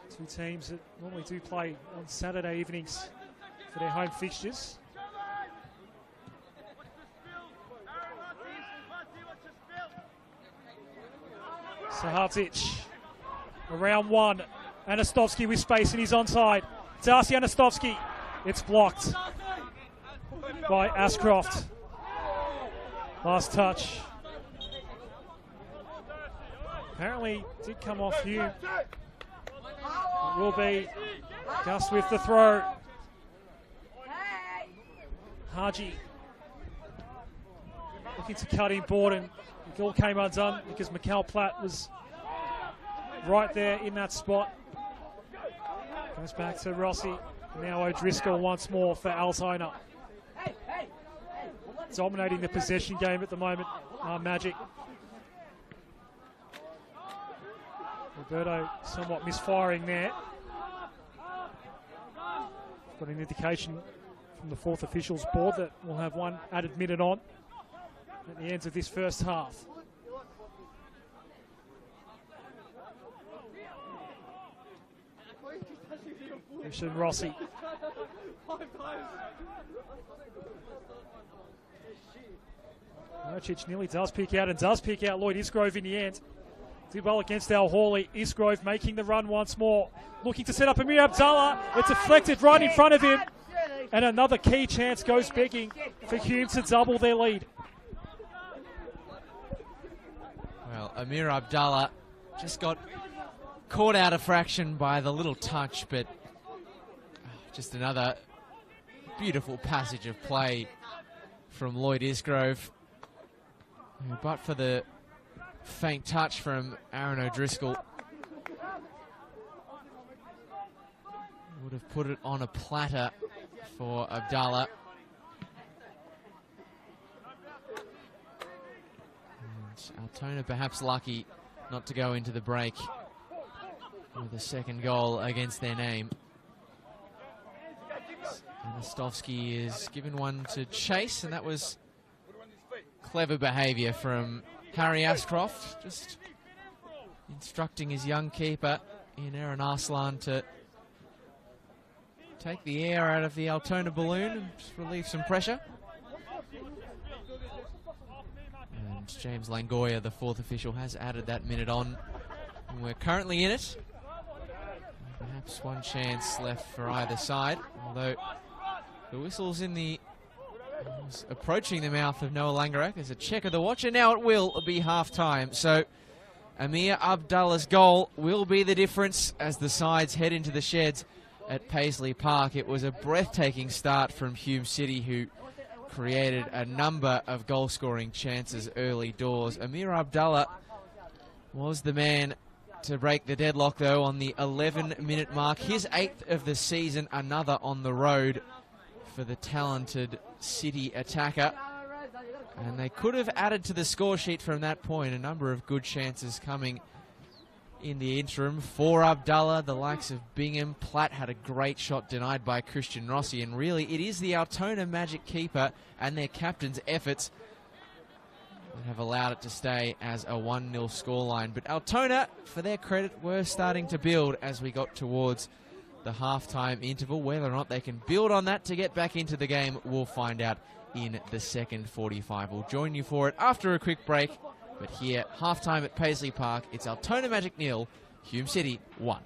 Two teams that normally do play on Saturday evenings for their home fixtures. Sahadzic around one. Anastovsky with space and he's onside. Darcy Anastovsky. It's blocked by Ashcroft. Last touch. Apparently did come off Hume. It will be Gus with the throw. Haji looking to cut in Borden. It all came undone because Mikal Platt was right there in that spot. Goes back to Rossi. Now O'Driscoll once more for Altona. Dominating the possession game at the moment, Magic. Roberto somewhat misfiring there. Got an indication from the fourth officials board that we'll have one added minute on at the end of this first half. Christian Rossi. Murchich nearly does pick out and does pick out Lloyd Isgrove in the end. Did well against Al Hawley. Isgrove making the run once more. Looking to set up Amir Abdallah. It's deflected right in front of him. And another key chance goes begging for Hume to double their lead. Well, Amir Abdallah just got caught out of fraction by the little touch, but just another beautiful passage of play from Lloyd Isgrove. But for the faint touch from Aaron O'Driscoll, would have put it on a platter for Abdallah. And Altona perhaps lucky not to go into the break with a second goal against their name. Anastovsky is given one to chase, and that was clever behaviour from Harry Ashcroft, just instructing his young keeper in Aaron Arslan to take the air out of the Altona balloon and relieve some pressure. And James Langoya, the fourth official, has added that minute on. And we're currently in it. Perhaps one chance left for either side, although the whistle's in the approaching the mouth of Noah Langerak. There's a check of the watch, and now it will be half-time. So Amir Abdallah's goal will be the difference as the sides head into the sheds at Paisley Park. It was a breathtaking start from Hume City, who created a number of goal-scoring chances early doors. Amir Abdallah was the man to break the deadlock, though, on the 11-minute mark. His 8th of the season, another on the road for the talented City attacker. And they could have added to the score sheet from that point. A number of good chances coming in the interim for Abdallah. The likes of Bingham. Platt had a great shot denied by Christian Rossi. And really, it is the Altona Magic keeper and their captain's efforts that have allowed it to stay as a 1-0 scoreline. But Altona, for their credit, were starting to build as we got towards the halftime interval. Whether or not they can build on that to get back into the game, we'll find out in the second 45. We'll join you for it after a quick break. But here, halftime at Paisley Park, it's Altona Magic 0, Hume City 1.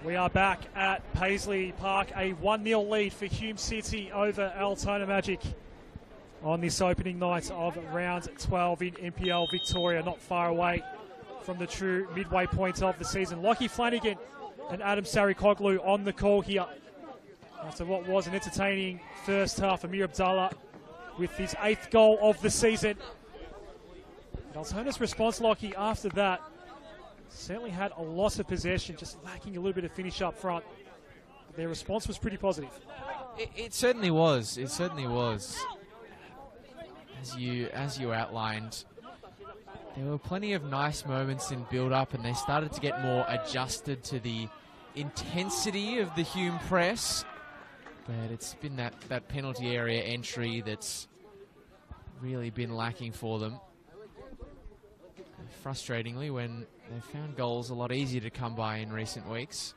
We are back at Paisley Park, a 1-0 lead for Hume City over Altona Magic on this opening night of round 12 in NPL Victoria, not far away from the true midway point of the season. Lockie Flanagan and Adam Sarikoglu on the call here after what was an entertaining first half. Amir Abdallah with his 8th goal of the season. And Altona's response, Lockie, after that certainly had a loss of possession, just lacking a little bit of finish up front. But their response was pretty positive. It certainly was. It certainly was. As you outlined, there were plenty of nice moments in build-up, and they started to get more adjusted to the intensity of the Hume press. But it's been that penalty area entry that's really been lacking for them. Frustratingly, when they've found goals a lot easier to come by in recent weeks.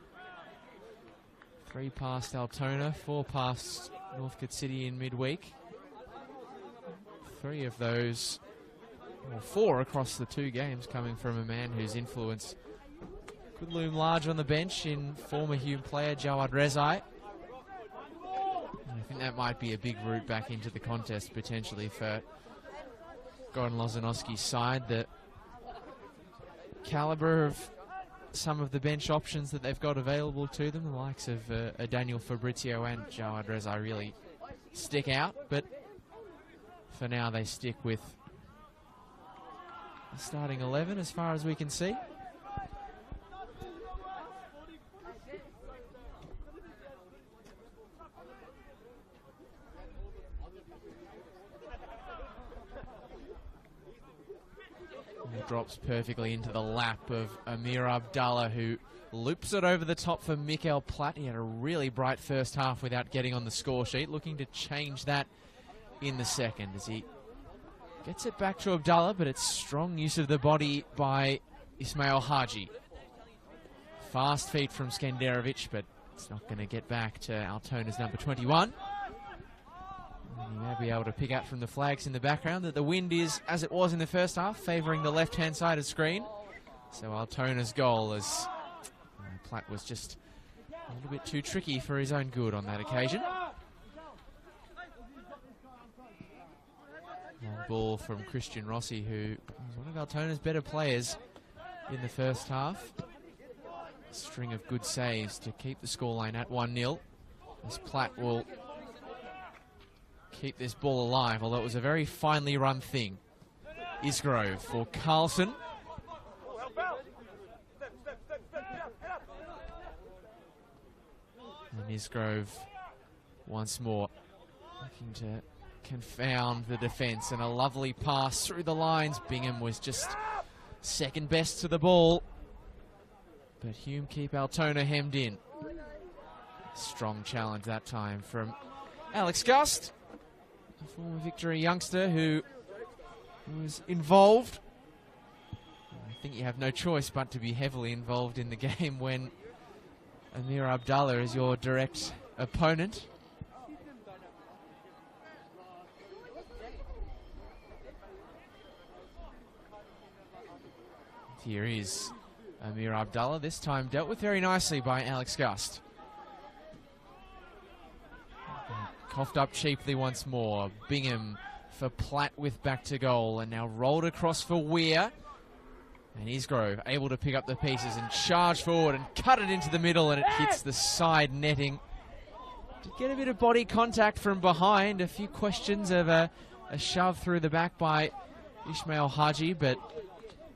3 past Altona, 4 past Northcote City in midweek. 3 of those, or 4 across the 2 games, coming from a man whose influence could loom large on the bench in former Hume player Jawad Rezai. I think that might be a big route back into the contest potentially for Gordon Lozanowski's side. The calibre of some of the bench options that they've got available to them, the likes of Daniel Fabrizio and Jawad Rezai, really stick out. But for now, they stick with the starting 11 as far as we can see. Drops perfectly into the lap of Amir Abdallah, who loops it over the top for Mikael Platt. He had a really bright first half without getting on the score sheet, looking to change that in the second as he gets it back to Abdallah, but it's strong use of the body by Ismail Haji. Fast feet from Skenderovic, but it's not going to get back to Altona's number 21. And you may be able to pick out from the flags in the background that the wind is, as it was in the first half, favouring the left-hand side of the screen. So Altona's goal, as Platt was just a little bit too tricky for his own good on that occasion. Long ball from Christian Rossi, who was one of Altona's better players in the first half. A string of good saves to keep the scoreline at 1-0, as Platt will keep this ball alive, although it was a very finely run thing. Isgrove for Carlson. And Isgrove once more looking to confound the defence, and a lovely pass through the lines. Bingham was just second best to the ball, but Hume keep Altona hemmed in. Strong challenge that time from Alex Gust, a former Victory youngster who was involved. I think you have no choice but to be heavily involved in the game when Amir Abdallah is your direct opponent. Here is Amir Abdallah, this time dealt with very nicely by Alex Gust. Coughed up cheaply once more. Bingham for Platt with back to goal, and now rolled across for Weir. And Isgrove able to pick up the pieces and charge forward and cut it into the middle, and it hits the side netting. Did get a bit of body contact from behind. A few questions of a shove through the back by Ismail Haji, but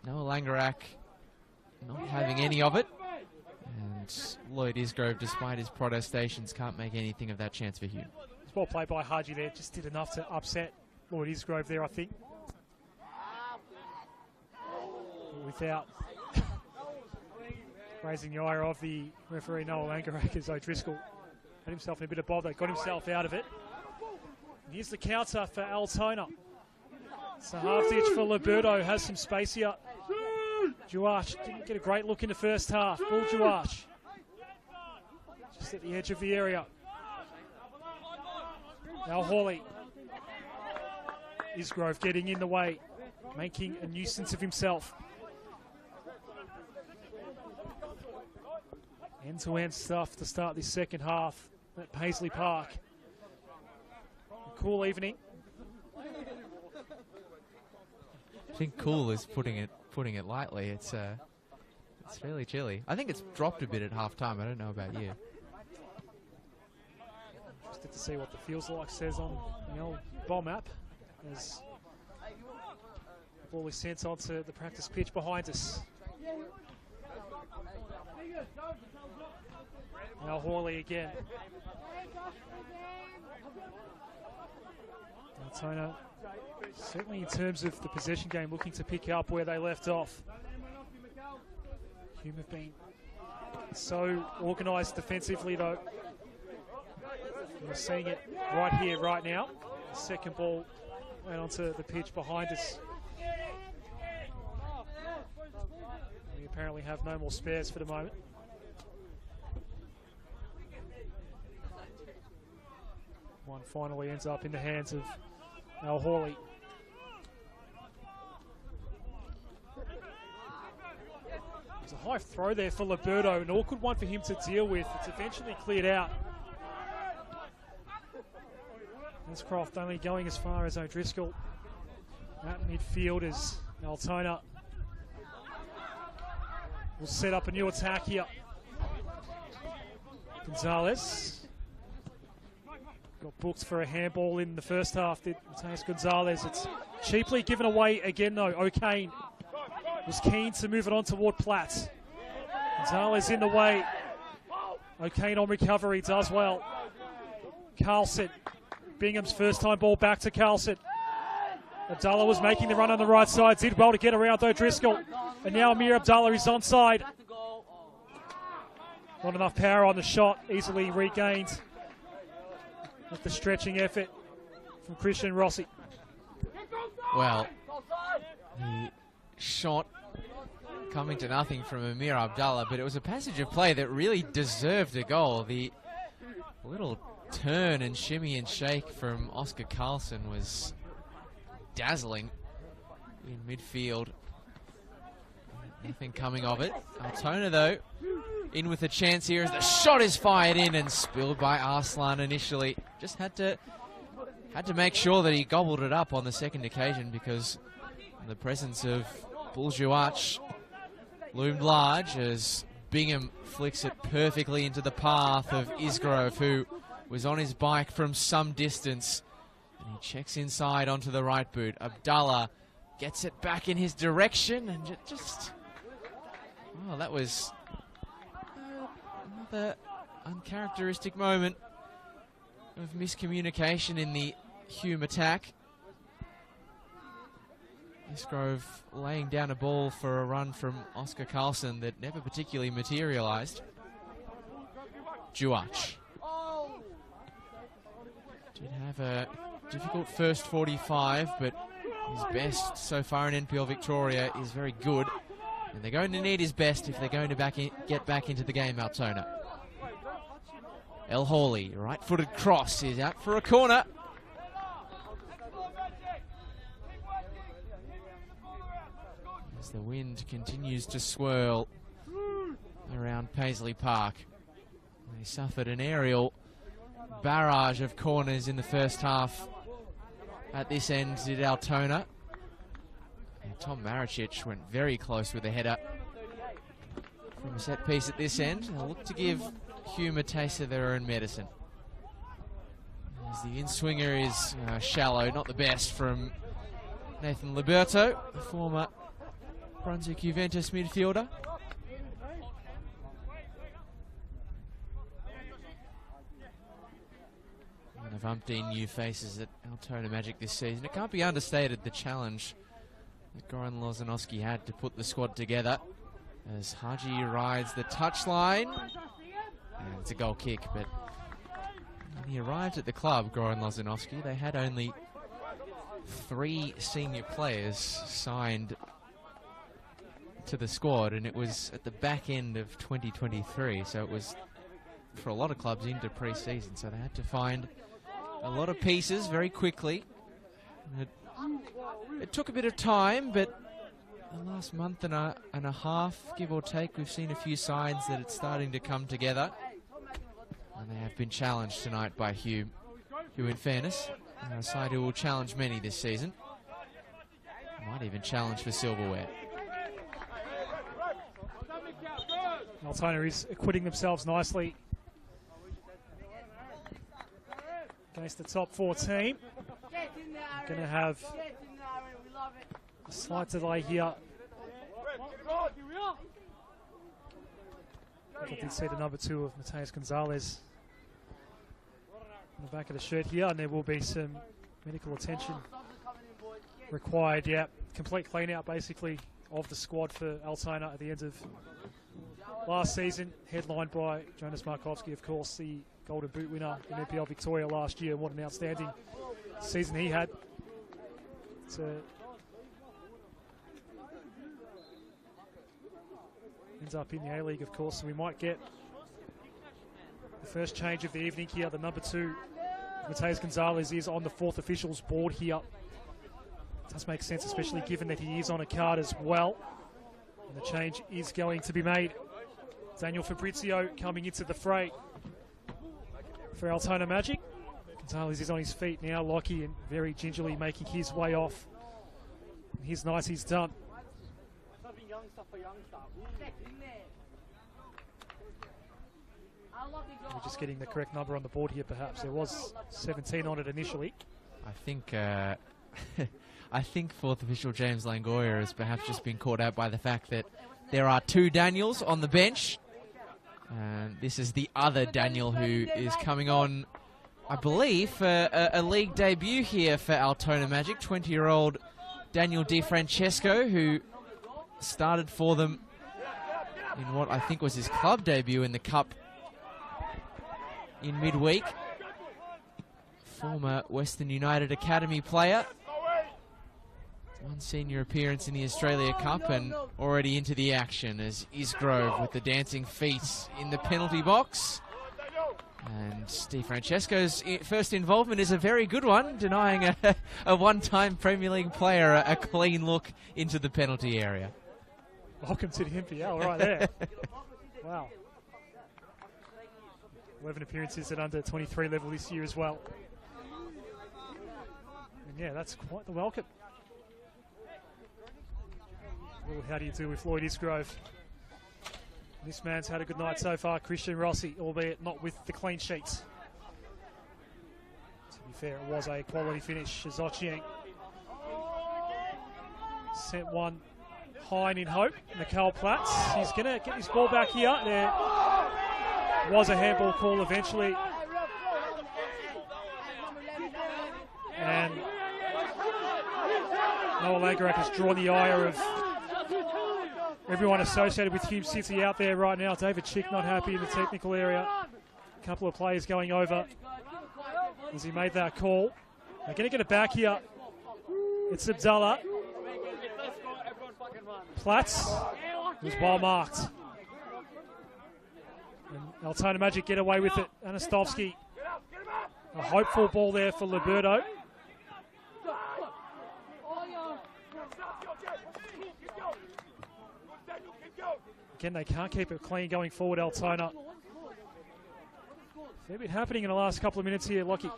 Noah Langerak not having any of it. And Lloyd Isgrove, despite his protestations, can't make anything of that chance for Hume. Well played by Haji there, just did enough to upset Lloyd Isgrove there, I think. Without raising the ire of the referee Noel Langerak, as O'Driscoll had himself in a bit of bother, got himself out of it. And here's the counter for Altona. It's a half ditch for Liberto, has some space here. Juash didn't get a great look in the first half. Bull Juash just at the edge of the area. Now Hawley. Isgrove getting in the way, making a nuisance of himself. End-to-end stuff to start this second half at Paisley Park. A cool evening. I think cool is putting it lightly. It's fairly chilly. I think it's dropped a bit at halftime. I don't know about you. Interested to see what the feels like says on the old bomb app as the ball is sent onto the practice pitch behind us. Now Hawley again. Altona, certainly in terms of the possession game, looking to pick up where they left off. Hume have been so organised defensively though. We're seeing it right here, right now. The second ball went onto the pitch behind us. We apparently have no more spares for the moment. One finally ends up in the hands of Al Hawley. There's a high throw there for Liberto, an awkward one for him to deal with. It's eventually cleared out. Croft only going as far as O'Driscoll at midfield as Altona will set up a new attack here. Gonzalez got booked for a handball in the first half, did Mateus Gonzalez. It's cheaply given away again though. O'Kane was keen to move it on toward Platt. Gonzalez in the way. O'Kane on recovery, does well. Carlson. Bingham's first time ball back to Carlson. Abdallah was making the run on the right side, did well to get around O'Driscoll. And now Amir Abdallah is onside. Not enough power on the shot, easily regained with the stretching effort from Christian Rossi. Well, the shot coming to nothing from Amir Abdallah, but it was a passage of play that really deserved a goal. The little turn and shimmy and shake from Oscar Carlson was dazzling in midfield. Nothing coming of it. Altona though in with a chance here as the shot is fired in and spilled by Arslan initially. Just had to make sure that he gobbled it up on the second occasion because the presence of Buljuach loomed large as Bingham flicks it perfectly into the path of Isgrove, who was on his bike from some distance, and he checks inside onto the right boot. Abdallah gets it back in his direction, and oh, that was another uncharacteristic moment of miscommunication in the Hume attack. Isgrove laying down a ball for a run from Oscar Carlson that never particularly materialised. Juach did have a difficult first 45, but his best so far in NPL Victoria is very good. And they're going to need his best if they're going to get back into the game, Altona. El Hawley, right-footed cross, is out for a corner. As the wind continues to swirl around Paisley Park. They suffered an aerial barrage of corners in the first half. At this end did Altona. And Tom Maricic went very close with a header from a set piece at this end. They'll look to give Hume a taste of their own medicine. As the in-swinger is shallow, not the best from Nathan Liberto, the former Brunswick Juventus midfielder. One of umpteen new faces at Altona Magic this season. It can't be understated the challenge that Goran Lozanowski had to put the squad together as Haji rides the touchline. And it's a goal kick, but when he arrived at the club, Goran Lozanowski, they had only 3 senior players signed to the squad, and it was at the back end of 2023, so it was for a lot of clubs into pre-season, so they had to find a lot of pieces very quickly. It took a bit of time, but the last month and a half, give or take, we've seen a few signs that it's starting to come together. And they have been challenged tonight by Hume, who in fairness, a side who will challenge many this season. Might even challenge for silverware. Altona is acquitting themselves nicely against the top 4 team. Going to have a slight delay here. I did see the number 2 of Mateus Gonzalez on the back of the shirt here, and there will be some medical attention required. Yeah, complete clean out basically of the squad for Altona at the end of last season, headlined by Jonas Markovski, of course, the Golden Boot winner in NPL Victoria last year. What an outstanding season he had. Ends up in the A-League, of course, so we might get the first change of the evening here. The number 2, Mateus Gonzalez, is on the 4th officials board here. It does make sense, especially given that he is on a card as well. And the change is going to be made. Daniel Fabrizio coming into the fray for Altona Magic. Gonzalez is on his feet now, Lockie, and very gingerly making his way off. And he's nice, he's done. We're just getting the correct number on the board here, perhaps. There was 17 on it initially. I think I think 4th official James Langoya has perhaps just been caught out by the fact that there are 2 Daniels on the bench. And this is the other Daniel who is coming on, I believe, for a league debut here for Altona Magic. 20-year-old Daniel Di Francesco, who started for them in what I think was his club debut in the Cup in midweek. Former Western United Academy player. 1 senior appearance in the Australia Cup and already into the action as Isgrove with the dancing feet in the penalty box. And Steve Francesco's first involvement is a very good one, denying a one-time Premier League player a clean look into the penalty area. Welcome to the NPL right there. Wow. 11 appearances at under 23 level this year as well. And yeah, that's quite the welcome. Well, how do you do with Lloyd Isgrove? This man's had a good night so far, Christian Rossi, albeit not with the clean sheets. To be fair, it was a quality finish. Zochieng sent one high and in hope. Mikhail Platz, he's going to get his ball back here. There was a handball call eventually. And Noah Langerak has drawn the ire of everyone associated with Hume City out there right now. David Chick not happy in the technical area. A couple of players going over as he made that call. They're going to get it back here. It's Abdallah. Platz was well marked. And Altona Magic get away with it. Anastovsky. A hopeful ball there for Liberto. Again, they can't keep it clean going forward, Altona. Fair bit happening in the last couple of minutes here, Lockie.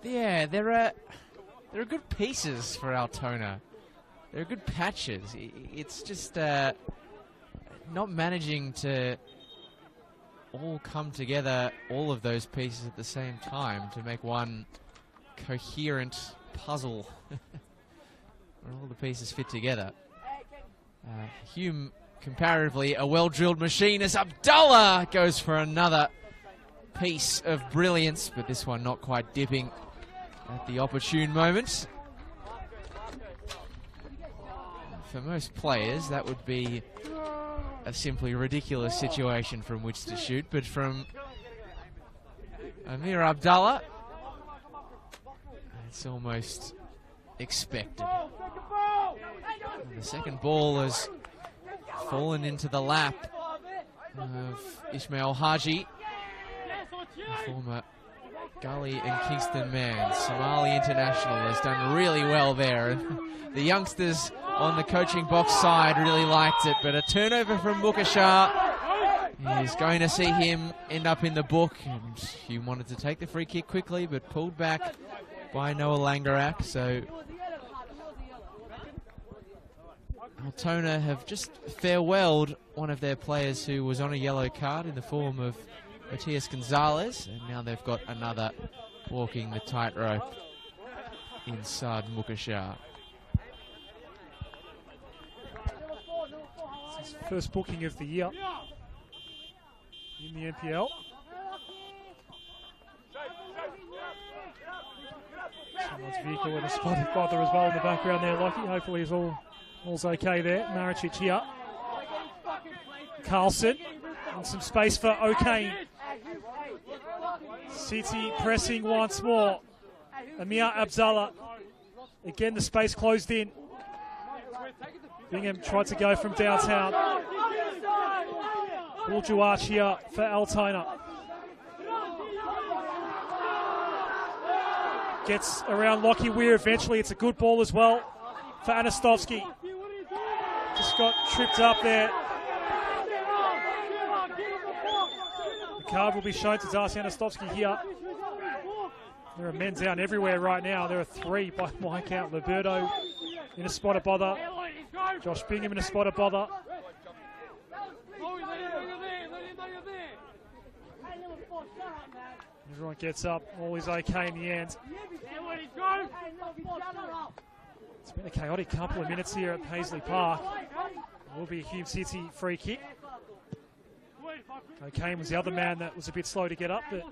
Yeah, there are good pieces for Altona. There are good patches. It's just not managing to all come together, all of those pieces at the same time, to make one coherent puzzle where all the pieces fit together. Hume, comparatively a well-drilled machine, as Abdallah goes for another piece of brilliance, but this one not quite dipping at the opportune moment. For most players, that would be a simply ridiculous situation from which to shoot, but from Amir Abdallah, it's almost expected. And the second ball has fallen into the lap of Ismail Haji, the former Gully and Kingston man. Somali international has done really well there, and the youngsters on the coaching box side really liked it, but a turnover from Mukashar is going to see him end up in the book. And Hume wanted to take the free kick quickly, but pulled back by Noah Langerak. So Altona have just farewelled one of their players who was on a yellow card in the form of Matias Gonzalez, and now they've got another walking the tightrope inside Mukashar. It's his first booking of the year in the NPL. Someone's vehicle with a spotted bother as well in the background there, Lockie. Hopefully it's all's okay there. Maricic here. Carlson. And some space for O'Kane. City pressing once more. Amir Abdallah. Again, the space closed in. Bingham tried to go from downtown. Buljuach here for Altona. Gets around Lockie Weir eventually. It's a good ball as well for Anastovsky. Just got tripped up there. The card will be shown to Darcy Anastovsky here. There are men down everywhere right now. There are 3 by my count. Liberto in a spot of bother. Josh Bingham in a spot of bother. Everyone gets up. All is okay in the end. It's been a chaotic couple of minutes here at Paisley Park. It will be a Hume City free kick. O'Kane was the other man that was a bit slow to get up, but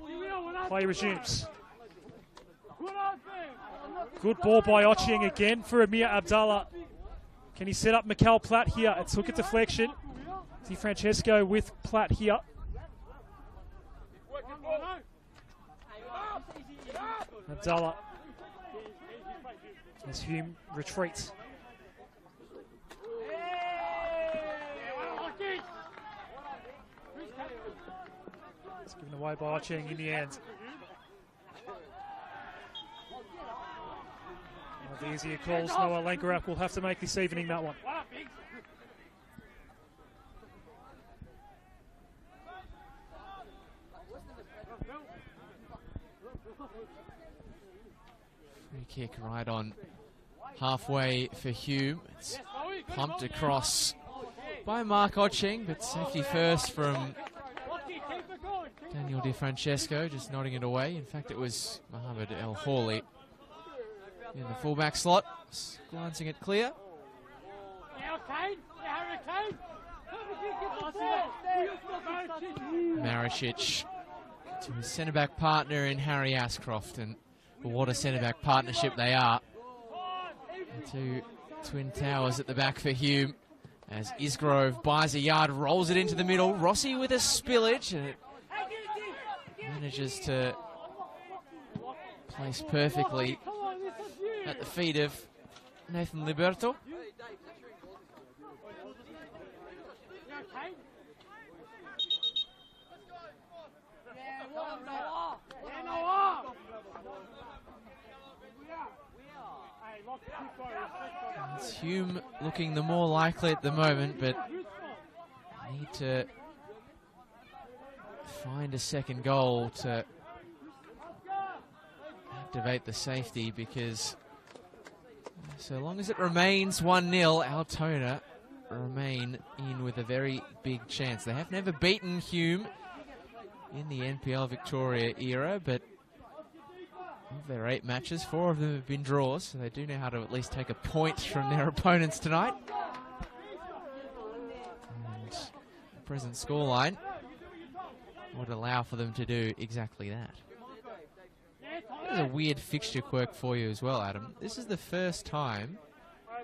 play resumes. Good ball by Ochieng again for Amir Abdallah. Can he set up Mikel Platt here? It took a deflection. Di Francesco with Platt here. Abdallah as Hume retreats. It's given away by Ochieng in the end. One of the easier calls Noah Langerak will have to make this evening, that one. Free kick right on halfway for Hume. It's pumped across by Mark Ochieng, but safety first from Daniel Di Francesco, just nodding it away. In fact, it was Mohamed El Hawley in the fullback slot, glancing it clear. Maricic to his centre-back partner in Harry Ashcroft, and what a centre-back partnership they are. The 2 twin towers at the back for Hume, as Isgrove buys a yard, rolls it into the middle. Rossi with a spillage, and it manages to place perfectly at the feet of Nathan Liberto. It's Hume looking the more likely at the moment, but need to find a second goal to activate the safety, because so long as it remains 1-0, Altona remain in with a very big chance. They have never beaten Hume in the NPL Victoria era, but of their 8 matches, 4 of them have been draws, so they do know how to at least take a point from their opponents tonight. And the present scoreline would allow for them to do exactly that. There's a weird fixture quirk for you as well, Adam. This is the first time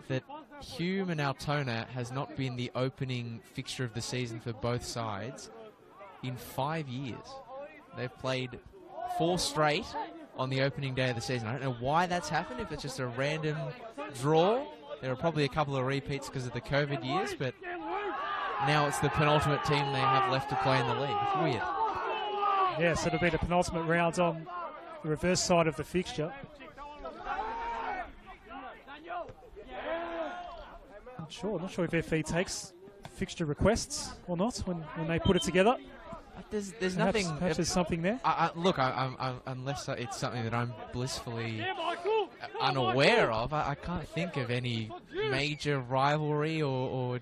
that Hume and Altona has not been the opening fixture of the season for both sides in 5 years. They've played 4 straight on the opening day of the season. I don't know why that's happened, if it's just a random draw. There are probably a couple of repeats because of the COVID years, but now it's the penultimate team they have left to play in the league. It's weird. Yes, it'll be the penultimate round on the reverse side of the fixture. Not sure if FE takes fixture requests or not when they put it together. There's nothing. Perhaps there's something there. Look, unless it's something that I'm blissfully unaware of, I can't think of any major rivalry or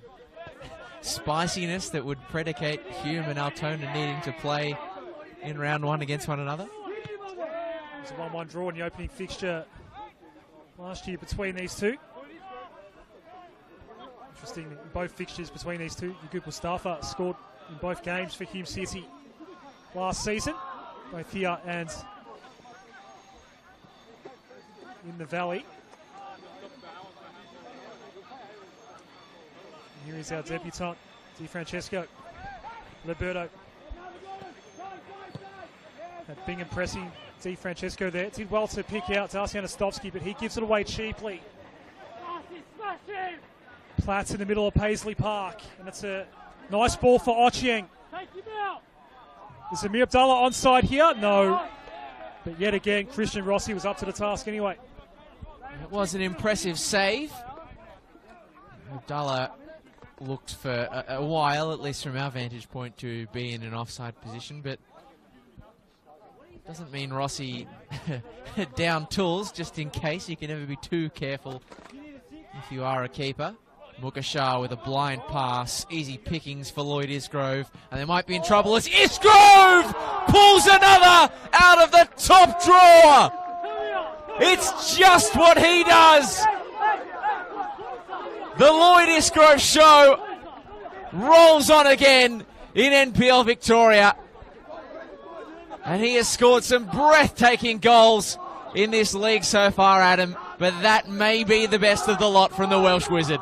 spiciness that would predicate Hume and Altona needing to play in round one against one another. It's a 1-1 draw in the opening fixture last year between these two. Interesting, in both fixtures between these two, Yagoop Mustafa scored in both games for Hume City last season, both here and in the Valley. And here is our debutant, Di Francesco. Liberto. Had Bingham pressing Di Francesco there. Did well to pick out Darcy Anastovsky, but he gives it away cheaply. Platts in the middle of Paisley Park, and it's a nice ball for Ochieng. Is Amir Abdallah onside here? No. But yet again, Christian Rossi was up to the task anyway. It was an impressive save. Abdallah looked for a while, at least from our vantage point, to be in an offside position, but doesn't mean Rossi down tools, just in case. You can never be too careful if you are a keeper. Mukashar with a blind pass. Easy pickings for Lloyd Isgrove. And they might be in trouble as Isgrove pulls another out of the top drawer. It's just what he does. The Lloyd Isgrove show rolls on again in NPL Victoria. And he has scored some breathtaking goals in this league so far, Adam. But that may be the best of the lot from the Welsh Wizard.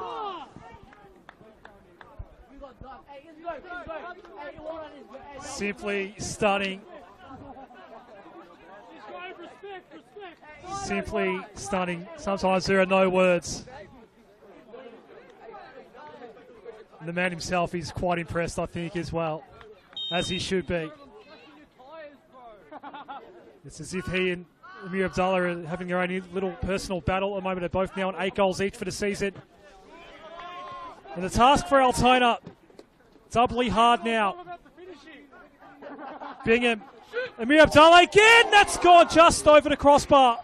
Simply stunning. Simply stunning. Sometimes there are no words. The man himself is quite impressed, I think, as well, as he should be. It's as if he and Amir Abdallah are having their own little personal battle at the moment. They're both now on 8 goals each for the season. And the task for Altona, doubly hard now. Bingham, Amir Abdallah again, that's gone just over the crossbar.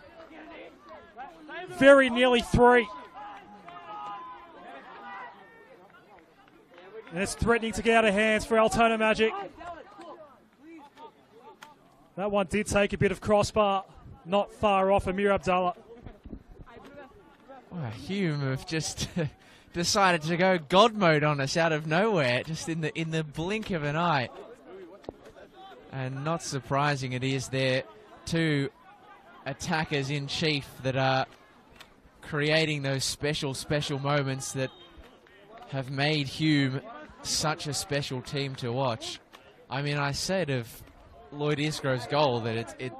Very nearly 3. And it's threatening to get out of hands for Altona Magic. That one did take a bit of crossbar, not far off Amir Abdallah. Well, Hume have just decided to go God mode on us out of nowhere, just in the blink of an eye. And not surprising it is their 2 attackers in chief that are creating those special moments that have made Hume such a special team to watch. I mean, I said of Lloyd Isgrove's goal that it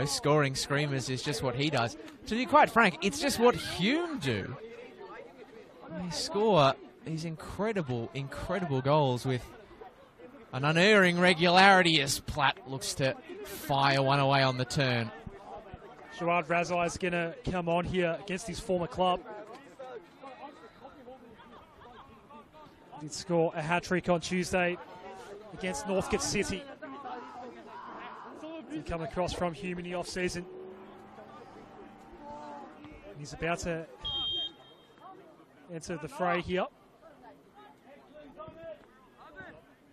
scoring screamers is just what he does. To be quite frank, it's just what Hume do. They score these incredible goals with an unerring regularity as Platt looks to fire one away on the turn. Gerard Razai is going to come on here against his former club. Did score a hat-trick on Tuesday against Northcote City. Did come across from Hume in the off-season. He's about to enter the fray here.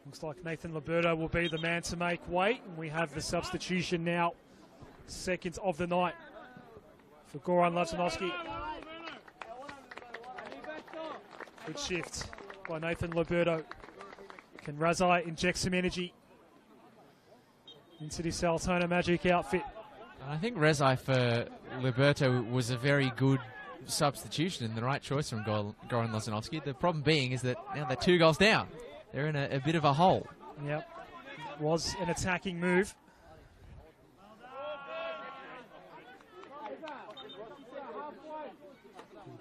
Looks like Nathan Liberto will be the man to make way. And we have the substitution now. Second of the night for Goran Latanovsky. Good shift by Nathan Liberto. Can Razai inject some energy into this Altona Magic outfit? I think Razai for Liberto was a very good substitution and the right choice from Goran Latanovsky. The problem being is that now they're 2 goals down. They're in a bit of a hole. Yep. Was an attacking move.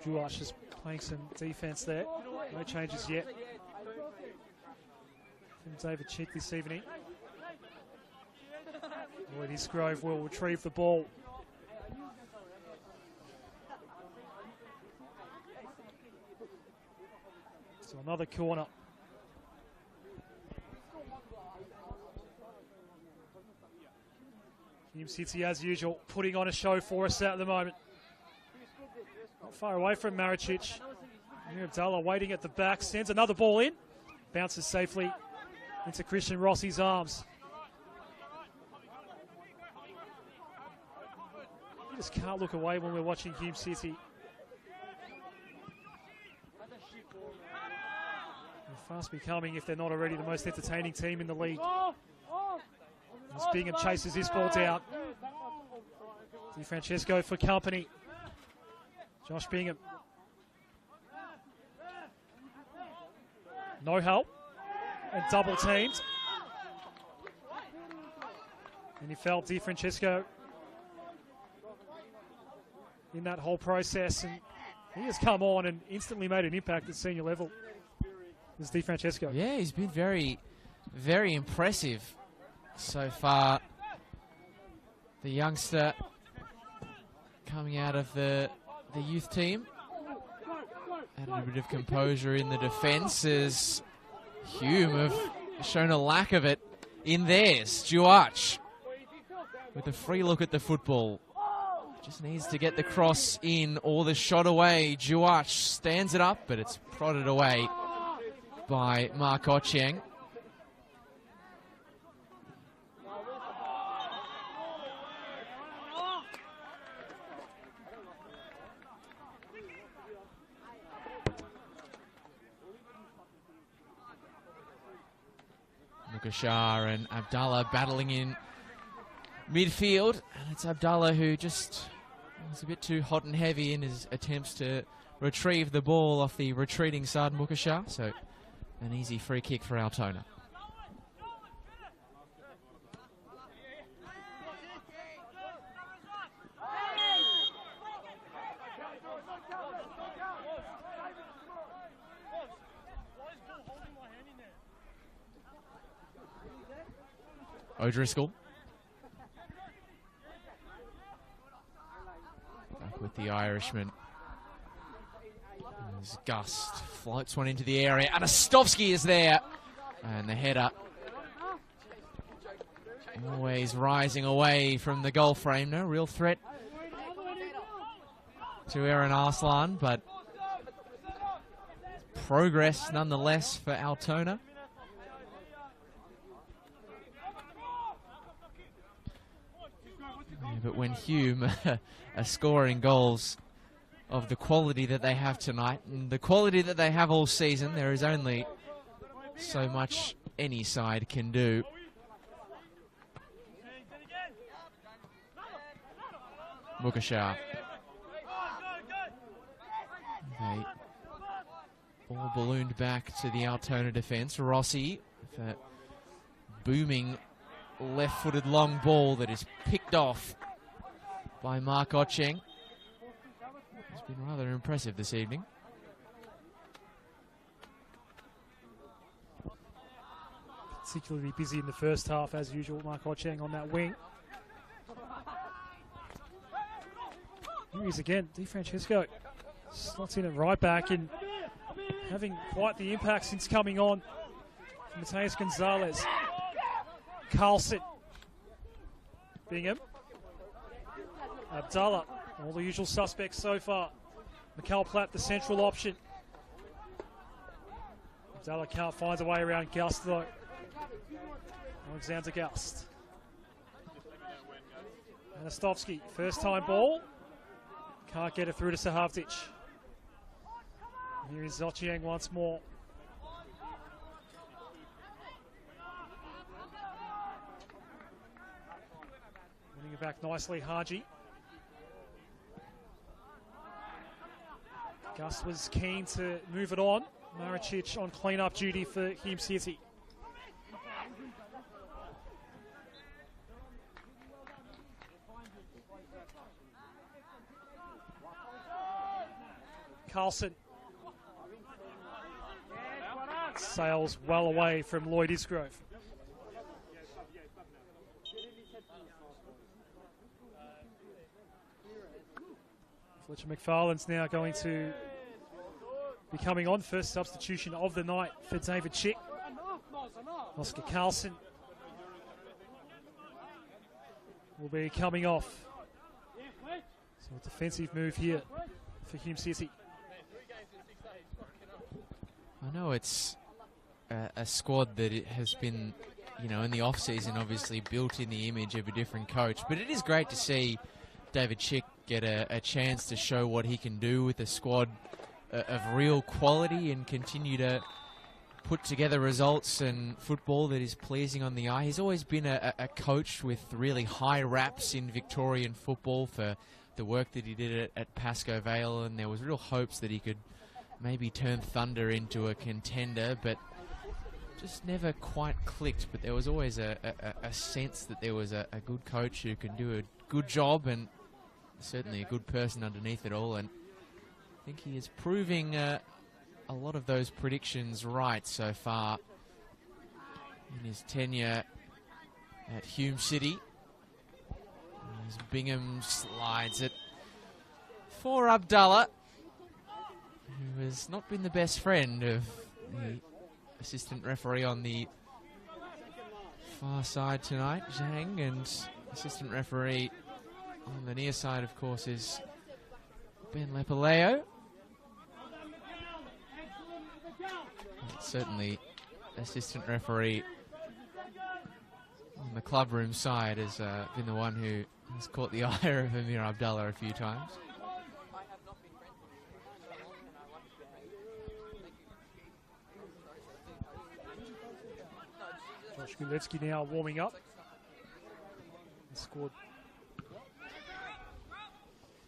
Julash is playing some defense there. No changes yet from David Chick this evening. Lloyd Isgrove will retrieve the ball. So another corner. Hume City, as usual, putting on a show for us at the moment. Not far away from Maricic. Abdallah waiting at the back, sends another ball in. Bounces safely into Christian Rossi's arms. You just can't look away when we're watching Hume City. They're fast becoming, if they're not already, the most entertaining team in the league. As Bingham chases this ball down. Di Francesco for company. Josh Bingham. No help. And double teamed. And he felt Di Francesco in that whole process. And he has come on and instantly made an impact at senior level. This is Di Francesco. Yeah, he's been very, very impressive so far. The youngster coming out of the youth team. Added a bit of composure in the defence as Hume have shown a lack of it in theirs. Duach with a free look at the football. Just needs to get the cross in or the shot away. Duach stands it up, but it's prodded away by Mark Ochieng. Mukashar and Abdallah battling in midfield, and it's Abdallah who just was a bit too hot and heavy in his attempts to retrieve the ball off the retreating Sard Mukashar, so an easy free kick for Altona. O'Driscoll. Back with the Irishman. As Gust floats one into the area. Anastovsky is there. And the header. Always rising away from the goal frame. No real threat to Aaron Arslan, but progress nonetheless for Altona. But when Hume are scoring goals of the quality that they have tonight and the quality that they have all season, there is only so much any side can do. Mukashar. Okay. Ball ballooned back to the Altona defence. Rossi with a booming left-footed long ball that is picked off by Mark Ochieng. He's been rather impressive this evening. Particularly busy in the first half, as usual. Mark Ochieng on that wing. Here he is again. Di Francesco slots in at right back and having quite the impact since coming on. Mateus Gonzalez. Carlson. Bingham. Abdallah. All the usual suspects so far. Mikal Platt, the central option. Abdallah can't find a way around Gust, though. Alexander Gust. Anastovsky, first time ball. Can't get it through to Sahavdic. Here is Ochieng once more. Winning it back nicely, Haji. Gus was keen to move it on. Maricic on clean-up duty for Hume City. Carlson. Sails well away from Lloyd Isgrove. Fletcher McFarlane's now going to be coming on. First substitution of the night for David Chick. Oscar Carlson will be coming off. So a defensive move here for Hume City. I know it's a squad that it has been, in the off-season obviously built in the image of a different coach, but it is great to see David Chick get a chance to show what he can do with a squad of real quality and continue to put together results and football that is pleasing on the eye. He's always been a coach with really high raps in Victorian football for the work that he did at Pascoe Vale, and there was real hopes that he could maybe turn Thunder into a contender, but just never quite clicked. But there was always a sense that there was a good coach who can do a good job and certainly a good person underneath it all, and I think he is proving a lot of those predictions right so far in his tenure at Hume City. As Bingham slides it for Abdallah, who has not been the best friend of the assistant referee on the far side tonight, Zhang, and assistant referee on the near side, of course, is Ben Lepaleo. Certainly, assistant referee on the clubroom side has been the one who has caught the ire of Amir Abdallah a few times. Josh Gulevsky now warming up. He scored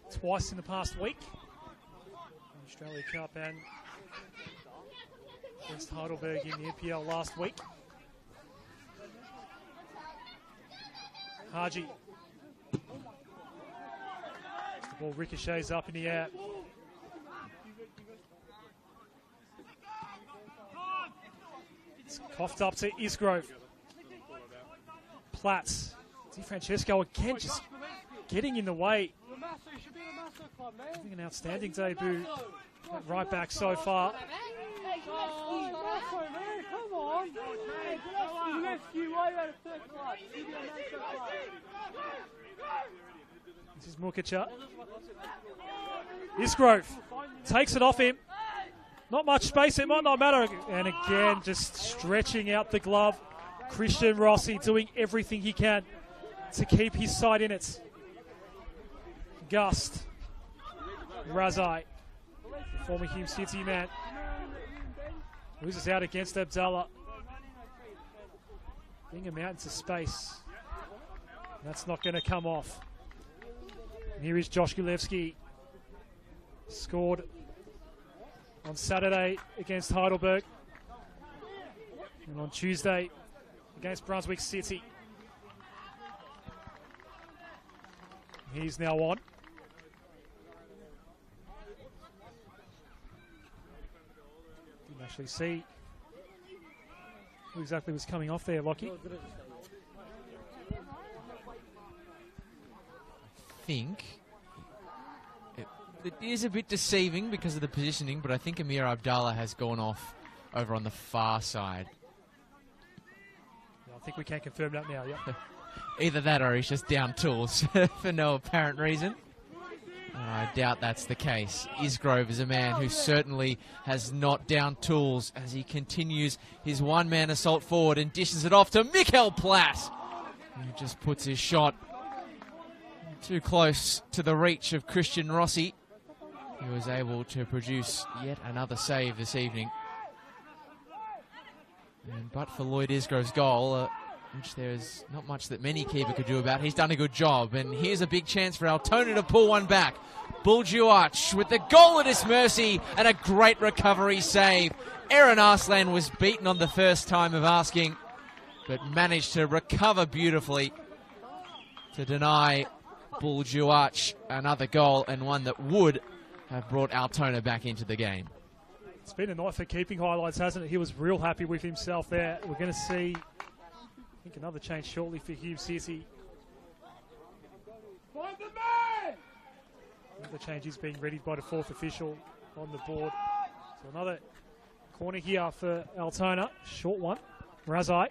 twice in the past week. In Australia Cup and against Heidelberg in the NPL last week. Haji. The ball ricochets up in the air. It's coughed up to Isgrove. Platts. Di Francesco again just getting in the way. Having an outstanding debut at right back so far. This is Mukacha. Isgrove takes it off him. Not much space, it might not matter. And again, just stretching out the glove. Christian Rossi doing everything he can to keep his side in it. Gust. Razai, the former Hume City man, loses out against Abdallah. Bingham out into space. That's not going to come off. And here is Josh Gulevsky. Scored on Saturday against Heidelberg. And on Tuesday against Brunswick City. He's now on. Didn't actually see who exactly was coming off there, Lockie. I think it is a bit deceiving because of the positioning, but I think Amir Abdallah has gone off over on the far side. I think we can confirm that now, yeah. Either that or he's just down tools for no apparent reason. I doubt that's the case. Isgrove is a man who certainly has not down tools as he continues his one-man assault forward and dishes it off to Mikkel Platt, who just puts his shot too close to the reach of Christian Rossi, who was able to produce yet another save this evening. And but for Lloyd Isgrove's goal, which there's not much that many keeper could do about, he's done a good job. And here's a big chance for Altona to pull one back. Buljuach with the goal at his mercy and a great recovery save. Aaron Arslan was beaten on the first time of asking, but managed to recover beautifully to deny Buljuach another goal, and one that would have brought Altona back into the game. It's been a night for keeping highlights, hasn't it? He was real happy with himself there. We're going to see, I think, another change shortly for Hume City. The change is being readied by the fourth official on the board. So another corner here for Altona. Short one. Razai.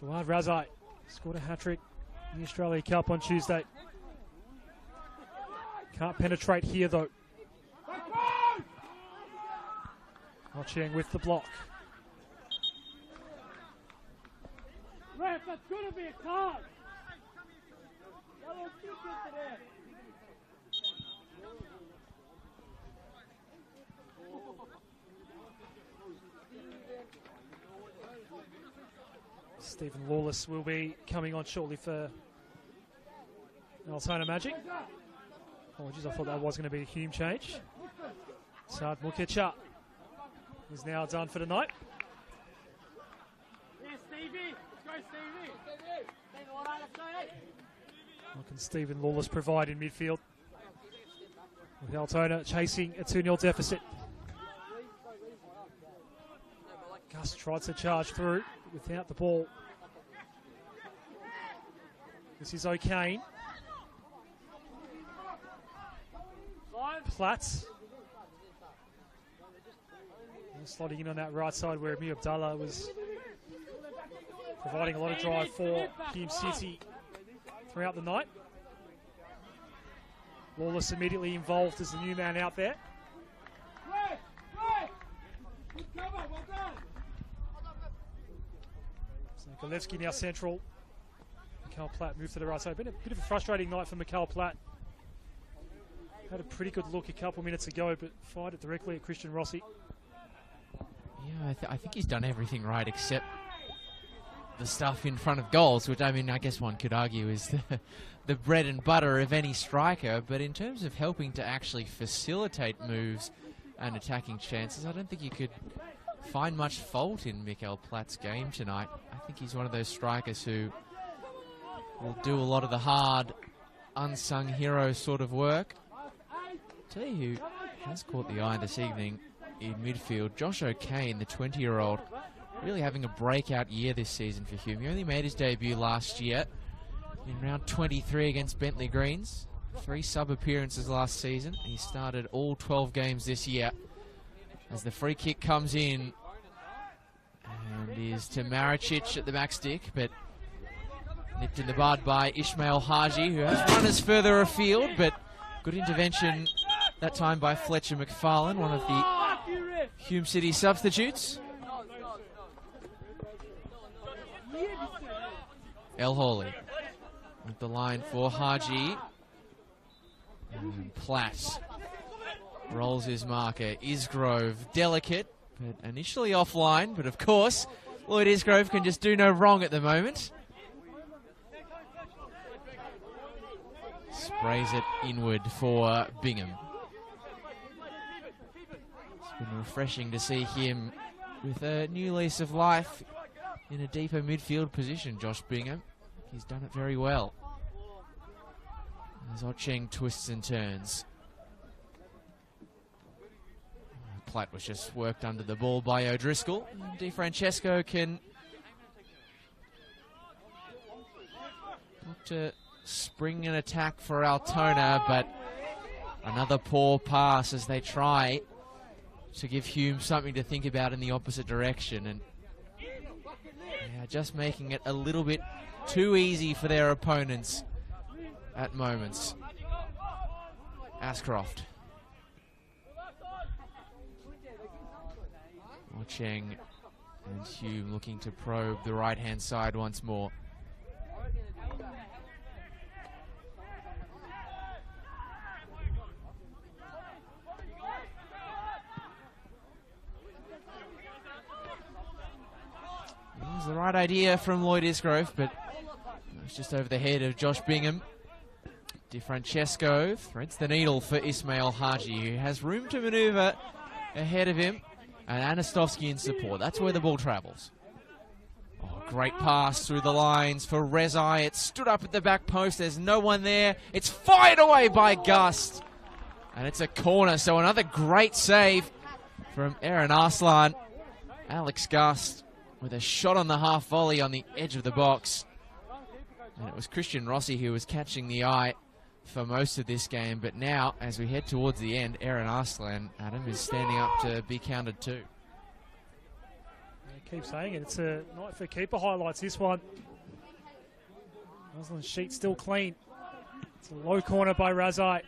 Jawad Razai scored a hat-trick in the Australia Cup on Tuesday. Can't penetrate here, though. Cheng with the block. Ref, that's going to be a card. Yellow ticket today. Stephen Lawless will be coming on shortly for Altona Magic. Apologies, I thought that was going to be a Hume change. Saad Mukicha is now done for tonight. Yeah, Stevie. Let's go, Stevie. What can Stephen Lawless provide in midfield? With Altona chasing a 2-0 deficit. Gus tried to charge through without the ball. This is O'Kane. Platt. Slotting in on that right side where Amir Abdallah was providing a lot of drive for Hume City throughout the night. Lawless immediately involved as the new man out there. So Golevsky now central. Mikhail Platt moved to the right side. Been a bit of a frustrating night for Mikhail Platt. Had a pretty good look a couple minutes ago, but fired it directly at Christian Rossi. Yeah, I think he's done everything right except the stuff in front of goals, which, I mean, I guess one could argue is the bread and butter of any striker. But in terms of helping to actually facilitate moves and attacking chances, I don't think you could find much fault in Mikhail Platt's game tonight. I think he's one of those strikers who will do a lot of the hard, unsung hero sort of work. Tell you who has caught the eye this evening in midfield, Josh O'Kane, the 20-year-old, really having a breakout year this season for Hume. He only made his debut last year in round 23 against Bentley Greens. 3 sub-appearances last season. He started all 12 games this year. As the free kick comes in, and is to Maricic at the back stick, but nipped in the bud by Ismail Haji, who has runners further afield, but good intervention that time by Fletcher McFarlane, one of the Hume City substitutes. El Hawley with the line for Haji. And Platt rolls his marker. Isgrove, delicate, but initially offline. But of course, Lloyd Isgrove can just do no wrong at the moment. Sprays it inward for Bingham. It's been refreshing to see him with a new lease of life in a deeper midfield position, Josh Bingham. He's done it very well. As Ocheng twists and turns. Platt was just worked under the ball by O'Driscoll. Di Francesco can look to spring an attack for Altona, but another poor pass as they try to give Hume something to think about in the opposite direction, and just making it a little bit too easy for their opponents at moments. Ashcroft. Ocheng and Hume looking to probe the right-hand side once more. It was the right idea from Lloyd Isgrove, but it was just over the head of Josh Bingham. Di Francesco threads the needle for Ismail Haji, who has room to manoeuvre ahead of him, and Anastovsky in support. That's where the ball travels. Oh, great pass through the lines for Rezai. It stood up at the back post. There's no one there. It's fired away by Gust, and it's a corner. So another great save from Aaron Arslan. Alex Gust with a shot on the half volley on the edge of the box. And it was Christian Rossi who was catching the eye for most of this game, but now, as we head towards the end, Aaron Arslan, Adam, is standing up to be counted too. I keep saying it, it's a night for keeper highlights, this one. Arslan's sheet still clean. It's a low corner by Razai.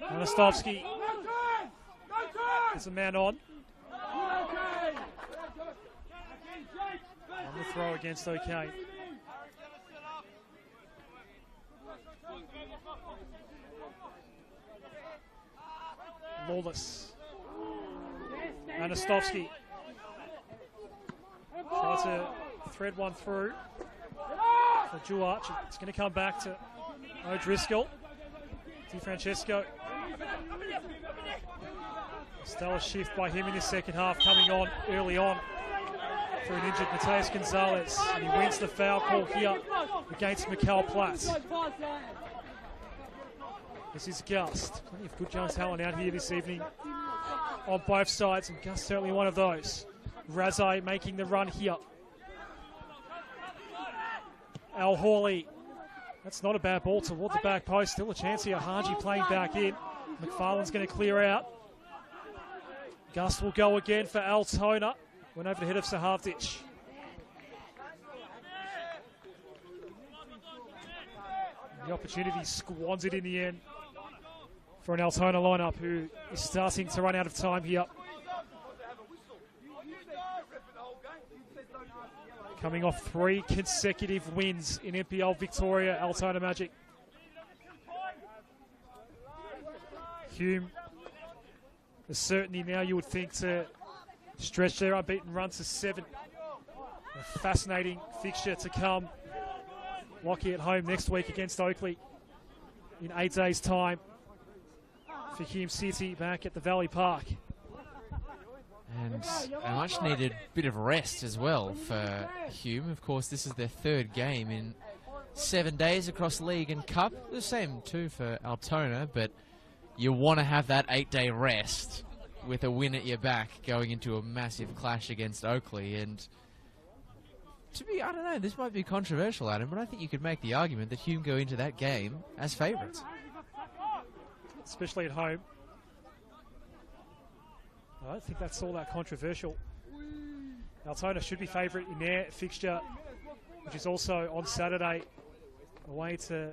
Anastovsky gets a man on. On the throw against OK. Lawless. Anastovsky tries to thread one through for Duarch. It's going to come back to O'Driscoll. DiFrancesco. Stellar shift by him in the second half, coming on early on for an injured Mateus Gonzalez. And he wins the foul call here against Mikkel Platz. This is Gust. Plenty of good young talent out here this evening on both sides, and Gust certainly one of those. Razai making the run here. Al Hawley. That's not a bad ball toward the back post. Still a chance here. Haji playing back in. McFarlane's going to clear out. Gust will go again for Altona. Went over the head of Sahavdic. The opportunity squandered in the end for an Altona lineup who is starting to run out of time here. Coming off 3 consecutive wins in NPL Victoria, Altona Magic. Hume, the certainty now you would think to stretch their unbeaten run to 7. A fascinating fixture to come. Lockie at home next week against Oakley in 8 days' time for Hume City back at the Valley Park. And a much-needed bit of rest as well for Hume. Of course, this is their 3rd game in 7 days across League and Cup. The same too for Altona, but you want to have that 8-day rest with a win at your back going into a massive clash against Oakley. And to be, I don't know, this might be controversial, Adam, but I think you could make the argument that Hume go into that game as favourites. Especially at home. I don't think that's all that controversial. Altona should be favourite in their fixture, which is also on Saturday, away to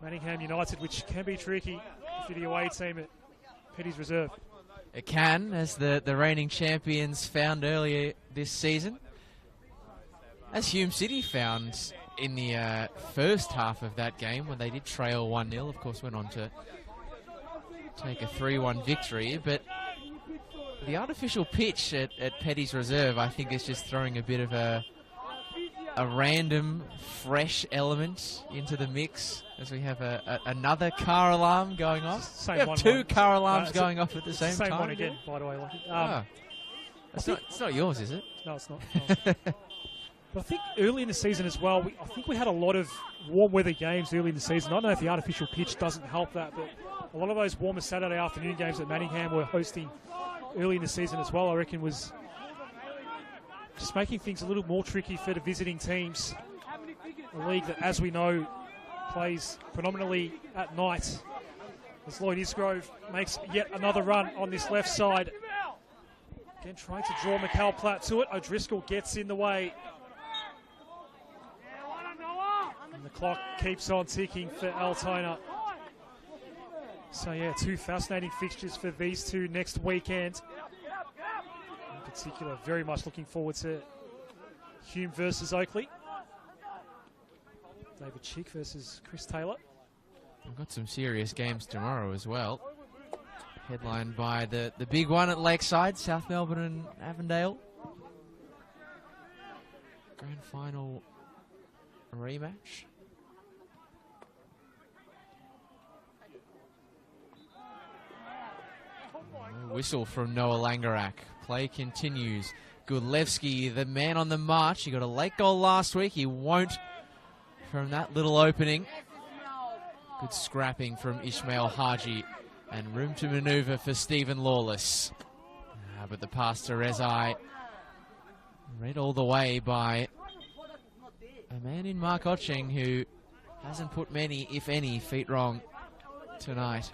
Manningham United, which can be tricky for the away team at Petty's Reserve. It can, as the reigning champions found earlier this season. As Hume City found in the first half of that game when they did trail 1-0. Of course, went on to take a 3-1 victory. But the artificial pitch at Petty's Reserve, I think, is just throwing a bit of a random, fresh element into the mix, as we have another car alarm going off. We have 2 car alarms going off at the same time. Same one again, by the way. It's not yours, is it? No, it's not. No. But I think early in the season as well, I think we had a lot of warm weather games early in the season. I don't know if the artificial pitch doesn't help that, but a lot of those warmer Saturday afternoon games that Manningham were hosting early in the season as well, I reckon, was just making things a little more tricky for the visiting teams. A league that, as we know, plays predominantly at night. As Lloyd Isgrove makes yet another run on this left side. Again, trying to draw Mikkel Platt to it. O'Driscoll gets in the way. And the clock keeps on ticking for Altona. So yeah, 2 fascinating fixtures for these 2 next weekend. In particular, very much looking forward to Hume versus Oakley. David Chick versus Chris Taylor. We've got some serious games tomorrow as well. Headlined by the big one at Lakeside, South Melbourne and Avondale. Grand final rematch. Whistle from Noah Langerak. Play continues. Gudlevski, the man on the march. He got a late goal last week. He won't from that little opening. Good scrapping from Ishmael Haji. And room to manoeuvre for Stephen Lawless. But the pass to Rezai, read all the way by a man in Mark Otcheng who hasn't put many, if any, feet wrong tonight.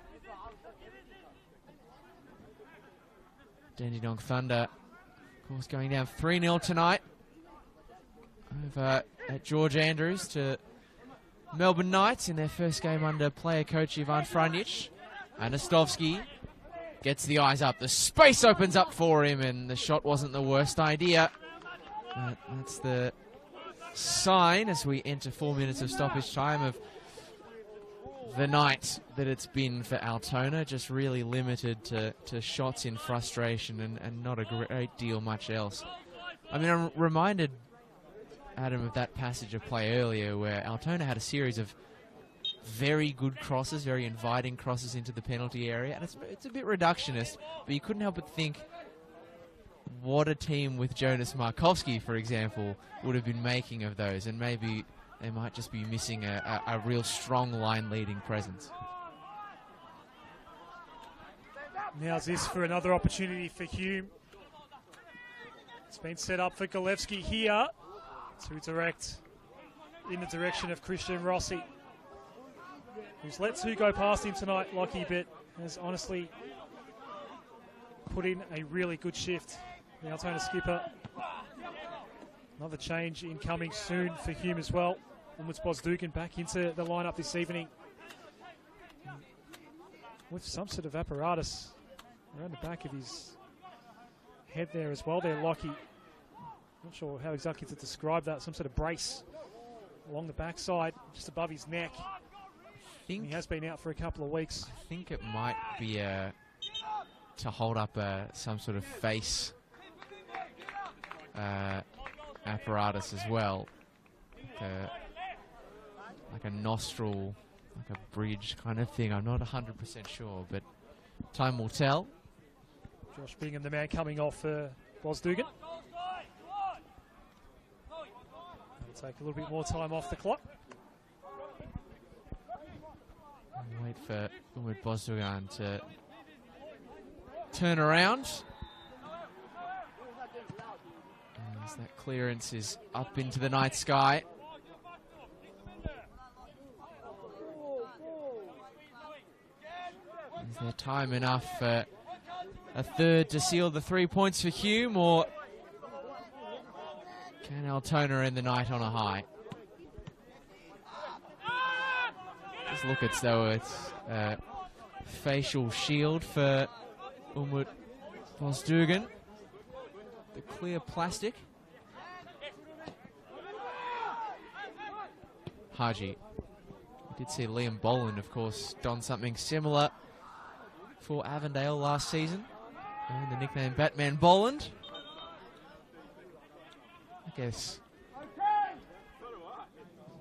Dandenong Thunder, of course, going down 3-0 tonight over at George Andrews to Melbourne Knights in their first game under player coach Ivan Franjic. Anastovsky gets the eyes up. The space opens up for him, and the shot wasn't the worst idea. But that's the sign as we enter 4 minutes of stoppage time of the night that it's been for Altona. Just really limited to shots in frustration and not a great deal much else. I mean, I'm reminded, Adam, of that passage of play earlier where Altona had a series of very good crosses, very inviting crosses into the penalty area. And it's a bit reductionist, but you couldn't help but think what a team with Jonas Markovsky, for example, would have been making of those. And maybe they might just be missing a real strong line-leading presence. Now's this for another opportunity for Hume. It's been set up for Golevsky here to direct in the direction of Christian Rossi, who's let two go past him tonight, Lockie, but has honestly put in a really good shift. The Altona skipper. Another change incoming soon for Hume as well. Onwards Bosdugan back into the lineup this evening with some sort of apparatus around the back of his head there as well there, Lockie. Not sure how exactly to describe that. Some sort of brace along the backside, just above his neck. He has been out for a couple of weeks. I think it might be to hold up some sort of face apparatus as well. Like a nostril, like a bridge kind of thing. I'm not 100% sure, but time will tell. Josh Bingham, the man coming off Bosdugan. Take a little bit more time off the clock. Wait for Umud Bosdugan to turn around. As that clearance is up into the night sky. Is there time enough for a third to seal the 3 points for Hume, or can Altona end the night on a high? Just look as though it's a facial shield for Umut Bosdugan. The clear plastic. Haji. We did see Liam Boland, of course, don something similar for Avondale last season. And the nickname Batman Boland. I guess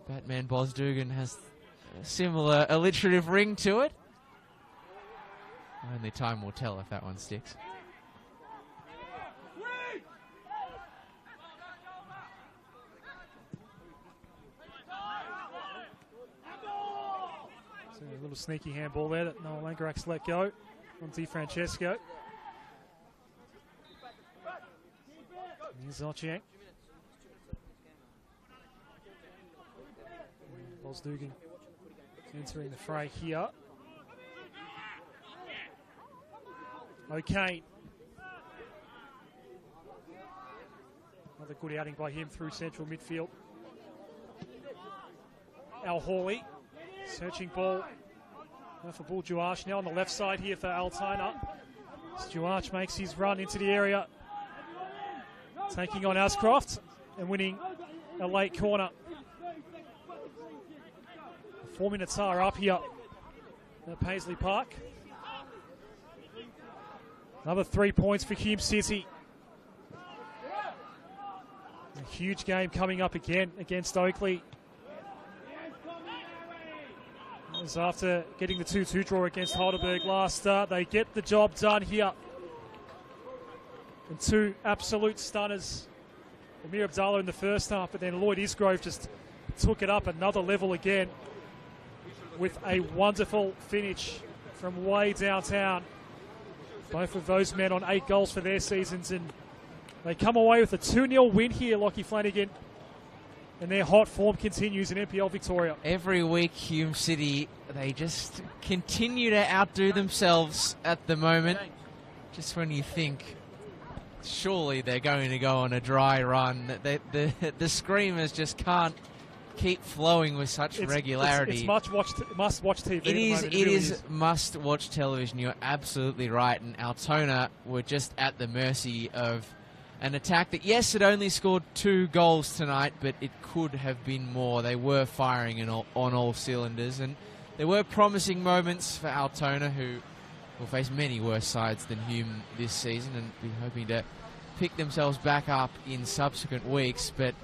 Batman Bosdugan has a similar alliterative ring to it. Only time will tell if that one sticks. So a little sneaky handball there that Noel Langarax let go on Di Francesco. Here's Otcheng. Bosdugan entering the fray here. Okay. Another good outing by him through central midfield. Al Hawley, searching ball. Now for Bull Juarch now on the left side here for Altona. Juarch makes his run into the area, taking on Ascroft and winning a late corner. 4 minutes are up here at Paisley Park. Another 3 points for Hume City. A huge game coming up again against Oakley. As after getting the 2-2 draw against Heidelberg last start, they get the job done here. And two absolute stunners. Amir Abdallah in the first half, but then Lloyd Isgrove just took it up another level again with a wonderful finish from way downtown. Both of those men on 8 goals for their seasons, and they come away with a 2-0 win here, Lockie Flanagan. And their hot form continues in NPL Victoria. Every week, Hume City, they just continue to outdo themselves at the moment. Just when you think, surely they're going to go on a dry run, the Screamers just can't keep flowing with such regularity. It's must-watch TV. It is must-watch television. You're absolutely right. And Altona were just at the mercy of an attack that, yes, it only scored 2 goals tonight, but it could have been more. They were firing on all cylinders, and there were promising moments for Altona, who will face many worse sides than Hume this season and be hoping to pick themselves back up in subsequent weeks. But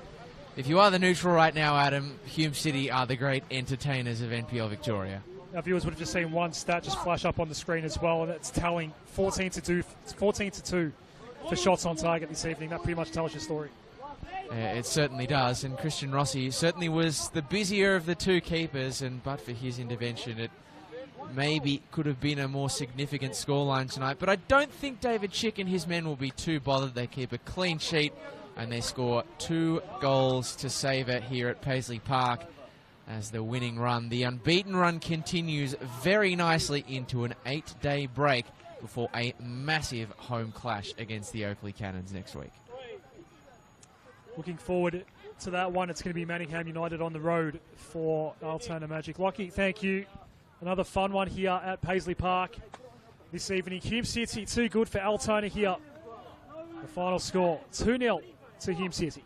if you are the neutral right now, Adam, Hume City are the great entertainers of NPL Victoria. Our viewers would have just seen one stat just flash up on the screen as well, and it's telling 14-2 for shots on target this evening. That pretty much tells your story. It certainly does, and Christian Rossi certainly was the busier of the 2 keepers, and but for his intervention, it maybe could have been a more significant scoreline tonight. But I don't think David Chick and his men will be too bothered. They keep a clean sheet, and they score 2 goals to savour here at Paisley Park as the winning run. The unbeaten run continues very nicely into an 8-day break before a massive home clash against the Oakley Cannons next week. Looking forward to that one. It's going to be Manningham United on the road for Altona Magic. Lockie, thank you. Another fun one here at Paisley Park this evening. Hume City, too good for Altona here. The final score, 2-0 to Hume City.